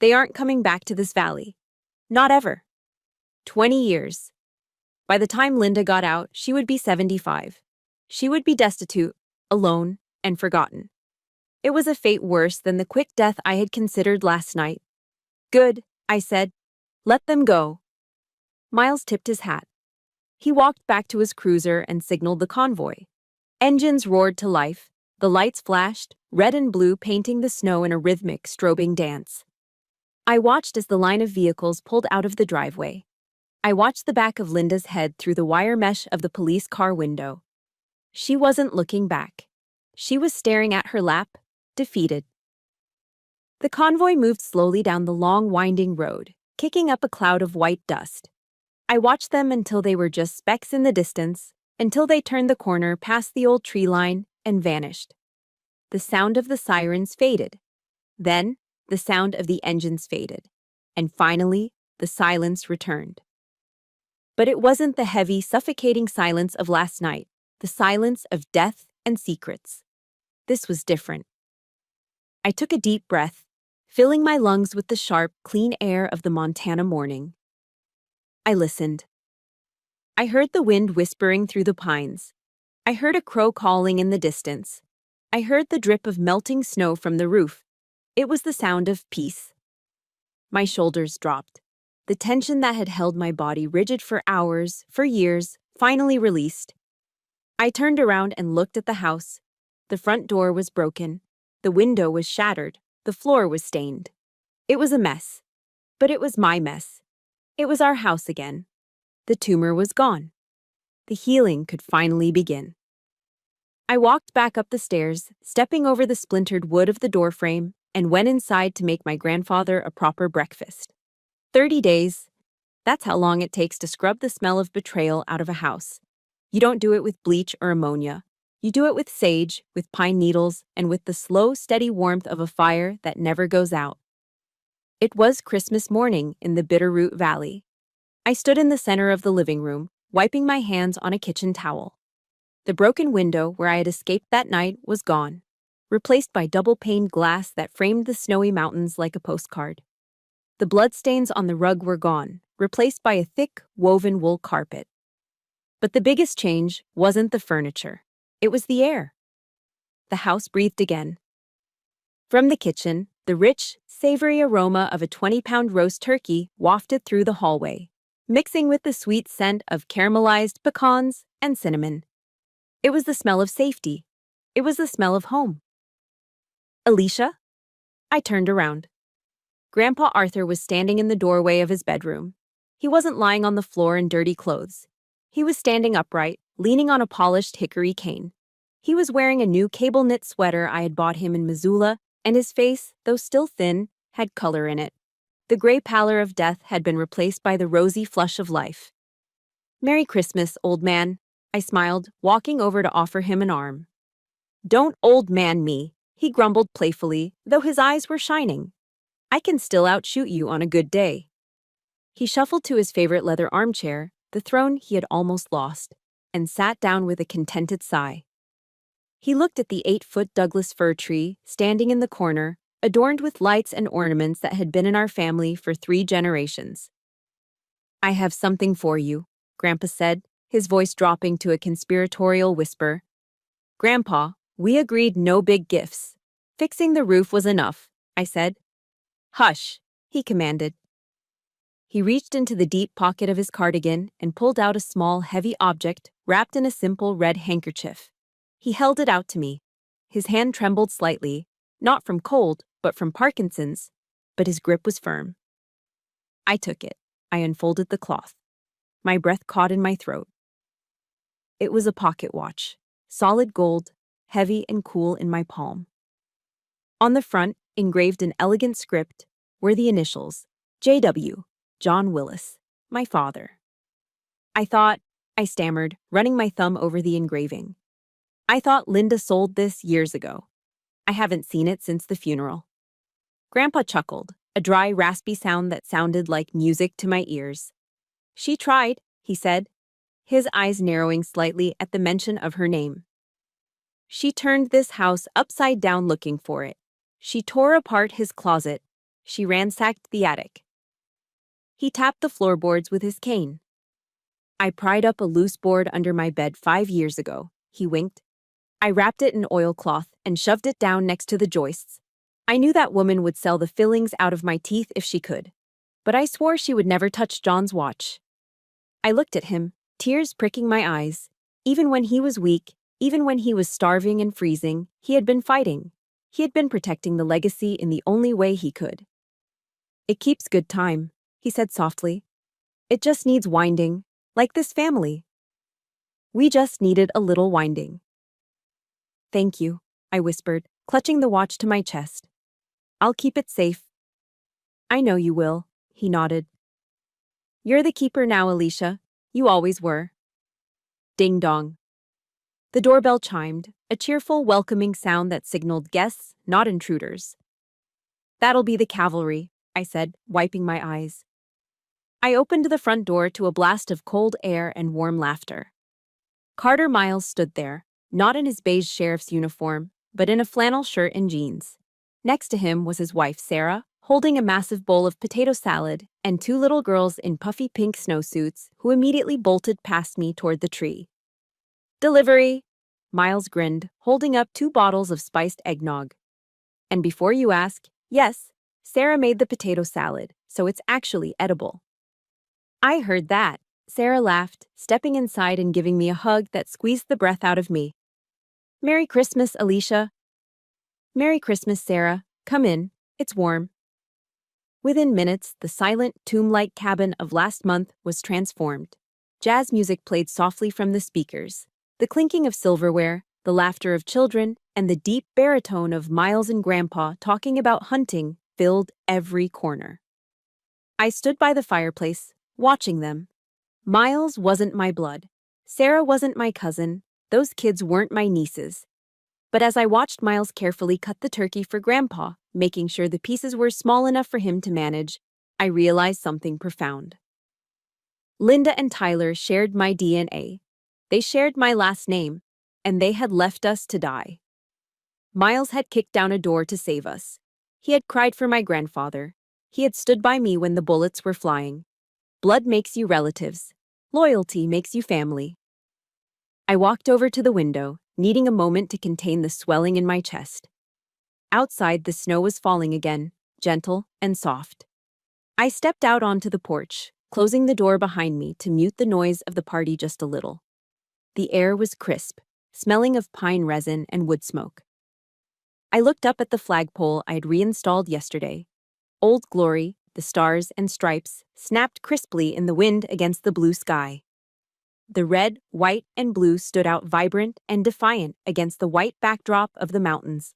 they aren't coming back to this valley. Not ever. 20 years. By the time Linda got out, she would be 75. She would be destitute, alone, and forgotten. It was a fate worse than the quick death I had considered last night. Good, I said. Let them go. Miles tipped his hat. He walked back to his cruiser and signaled the convoy. Engines roared to life, the lights flashed, red and blue painting the snow in a rhythmic, strobing dance. I watched as the line of vehicles pulled out of the driveway. I watched the back of Linda's head through the wire mesh of the police car window. She wasn't looking back. She was staring at her lap, defeated. The convoy moved slowly down the long, winding road, kicking up a cloud of white dust. I watched them until they were just specks in the distance, until they turned the corner past the old tree line and vanished. The sound of the sirens faded. Then, the sound of the engines faded. And finally, the silence returned. But it wasn't the heavy, suffocating silence of last night, the silence of death and secrets. This was different. I took a deep breath, filling my lungs with the sharp, clean air of the Montana morning. I listened. I heard the wind whispering through the pines. I heard a crow calling in the distance. I heard the drip of melting snow from the roof. It was the sound of peace. My shoulders dropped. The tension that had held my body rigid for hours, for years, finally released. I turned around and looked at the house. The front door was broken. The window was shattered. The floor was stained. It was a mess. But it was my mess. It was our house again. The tumor was gone. The healing could finally begin. I walked back up the stairs, stepping over the splintered wood of the doorframe, and went inside to make my grandfather a proper breakfast. 30 days. That's how long it takes to scrub the smell of betrayal out of a house. You don't do it with bleach or ammonia. You do it with sage, with pine needles, and with the slow, steady warmth of a fire that never goes out. It was Christmas morning in the Bitterroot Valley. I stood in the center of the living room, wiping my hands on a kitchen towel. The broken window where I had escaped that night was gone, replaced by double-paned glass that framed the snowy mountains like a postcard. The bloodstains on the rug were gone, replaced by a thick, woven wool carpet. But the biggest change wasn't the furniture. It was the air. The house breathed again. From the kitchen, the rich, savory aroma of a 20-pound roast turkey wafted through the hallway, mixing with the sweet scent of caramelized pecans and cinnamon. It was the smell of safety. It was the smell of home. Alicia? I turned around. Grandpa Arthur was standing in the doorway of his bedroom. He wasn't lying on the floor in dirty clothes. He was standing upright, leaning on a polished hickory cane. He was wearing a new cable-knit sweater I had bought him in Missoula, and his face, though still thin, had color in it. The gray pallor of death had been replaced by the rosy flush of life. "Merry Christmas, old man," I smiled, walking over to offer him an arm. "Don't old man me," he grumbled playfully, though his eyes were shining. "I can still outshoot you on a good day." He shuffled to his favorite leather armchair, the throne he had almost lost, and sat down with a contented sigh. He looked at the 8-foot Douglas fir tree standing in the corner, adorned with lights and ornaments that had been in our family for 3 generations. "I have something for you," Grandpa said, his voice dropping to a conspiratorial whisper. "Grandpa, we agreed no big gifts. Fixing the roof was enough," I said. "Hush," he commanded. He reached into the deep pocket of his cardigan and pulled out a small, heavy object wrapped in a simple red handkerchief. He held it out to me. His hand trembled slightly, not from cold, but from Parkinson's, but his grip was firm. I took it. I unfolded the cloth. My breath caught in my throat. It was a pocket watch, solid gold, heavy and cool in my palm. On the front, engraved in elegant script, were the initials, J.W., John Willis, my father. I stammered, running my thumb over the engraving. I thought Linda sold this years ago. I haven't seen it since the funeral. Grandpa chuckled, a dry, raspy sound that sounded like music to my ears. She tried, he said, his eyes narrowing slightly at the mention of her name. She turned this house upside down looking for it. She tore apart his closet. She ransacked the attic. He tapped the floorboards with his cane. I pried up a loose board under my bed 5 years ago, he winked. I wrapped it in oilcloth and shoved it down next to the joists. I knew that woman would sell the fillings out of my teeth if she could. But I swore she would never touch John's watch. I looked at him, tears pricking my eyes. Even when he was weak, even when he was starving and freezing, he had been fighting. He had been protecting the legacy in the only way he could. It keeps good time, he said softly. It just needs winding, like this family. We just needed a little winding. Thank you, I whispered, clutching the watch to my chest. I'll keep it safe. I know you will, he nodded. You're the keeper now, Alicia. You always were. Ding dong. The doorbell chimed, a cheerful, welcoming sound that signaled guests, not intruders. That'll be the cavalry, I said, wiping my eyes. I opened the front door to a blast of cold air and warm laughter. Carter Miles stood there, not in his beige sheriff's uniform, but in a flannel shirt and jeans. Next to him was his wife, Sarah, holding a massive bowl of potato salad, and 2 little girls in puffy pink snowsuits who immediately bolted past me toward the tree. Delivery! Miles grinned, holding up 2 bottles of spiced eggnog. And before you ask, yes, Sarah made the potato salad, so it's actually edible. I heard that, Sarah laughed, stepping inside and giving me a hug that squeezed the breath out of me. Merry Christmas, Alicia. Merry Christmas, Sarah. Come in, it's warm. Within minutes, the silent, tomb-like cabin of last month was transformed. Jazz music played softly from the speakers. The clinking of silverware, the laughter of children, and the deep baritone of Miles and Grandpa talking about hunting filled every corner. I stood by the fireplace, watching them. Miles wasn't my blood. Sarah wasn't my cousin. Those kids weren't my nieces. But as I watched Miles carefully cut the turkey for Grandpa, making sure the pieces were small enough for him to manage, I realized something profound. Linda and Tyler shared my DNA. They shared my last name, and they had left us to die. Miles had kicked down a door to save us. He had cried for my grandfather. He had stood by me when the bullets were flying. Blood makes you relatives. Loyalty makes you family. I walked over to the window, needing a moment to contain the swelling in my chest. Outside, the snow was falling again, gentle and soft. I stepped out onto the porch, closing the door behind me to mute the noise of the party just a little. The air was crisp, smelling of pine resin and wood smoke. I looked up at the flagpole I had reinstalled yesterday. Old Glory, the stars and stripes, snapped crisply in the wind against the blue sky. The red, white, and blue stood out vibrant and defiant against the white backdrop of the mountains.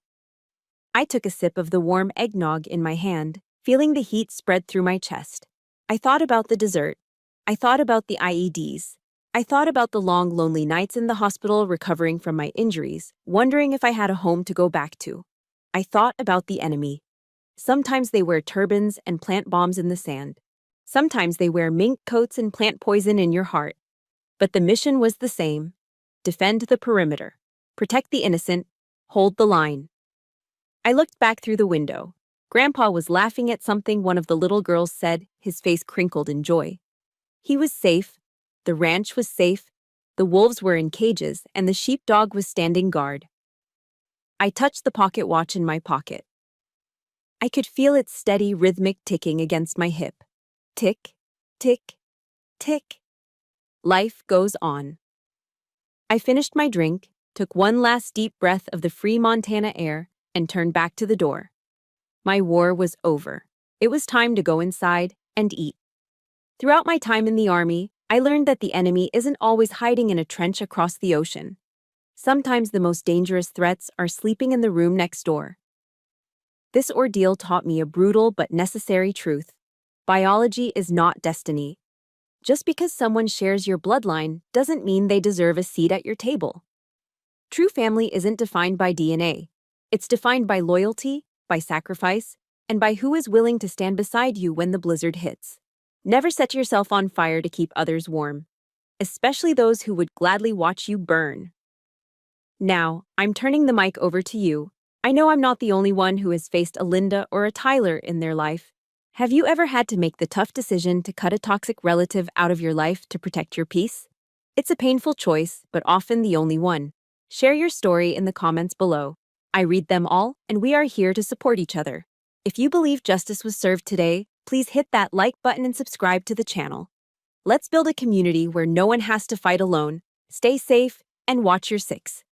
I took a sip of the warm eggnog in my hand, feeling the heat spread through my chest. I thought about the dessert. I thought about the IEDs. I thought about the long, lonely nights in the hospital recovering from my injuries, wondering if I had a home to go back to. I thought about the enemy. Sometimes they wear turbans and plant bombs in the sand. Sometimes they wear mink coats and plant poison in your heart. But the mission was the same. Defend the perimeter. Protect the innocent. Hold the line. I looked back through the window. Grandpa was laughing at something one of the little girls said, his face crinkled in joy. He was safe. The ranch was safe. The wolves were in cages, and the sheepdog was standing guard. I touched the pocket watch in my pocket. I could feel its steady, rhythmic ticking against my hip. Tick, tick, tick. Life goes on. I finished my drink, took one last deep breath of the free Montana air, and turned back to the door. My war was over. It was time to go inside and eat. Throughout my time in the Army, I learned that the enemy isn't always hiding in a trench across the ocean. Sometimes the most dangerous threats are sleeping in the room next door. This ordeal taught me a brutal but necessary truth. Biology is not destiny. Just because someone shares your bloodline doesn't mean they deserve a seat at your table. True family isn't defined by DNA. It's defined by loyalty, by sacrifice, and by who is willing to stand beside you when the blizzard hits. Never set yourself on fire to keep others warm, especially those who would gladly watch you burn. Now, I'm turning the mic over to you. I know I'm not the only one who has faced a Linda or a Tyler in their life. Have you ever had to make the tough decision to cut a toxic relative out of your life to protect your peace? It's a painful choice, but often the only one. Share your story in the comments below. I read them all, and we are here to support each other. If you believe justice was served today, please hit that like button and subscribe to the channel. Let's build a community where no one has to fight alone. Stay safe and watch your six.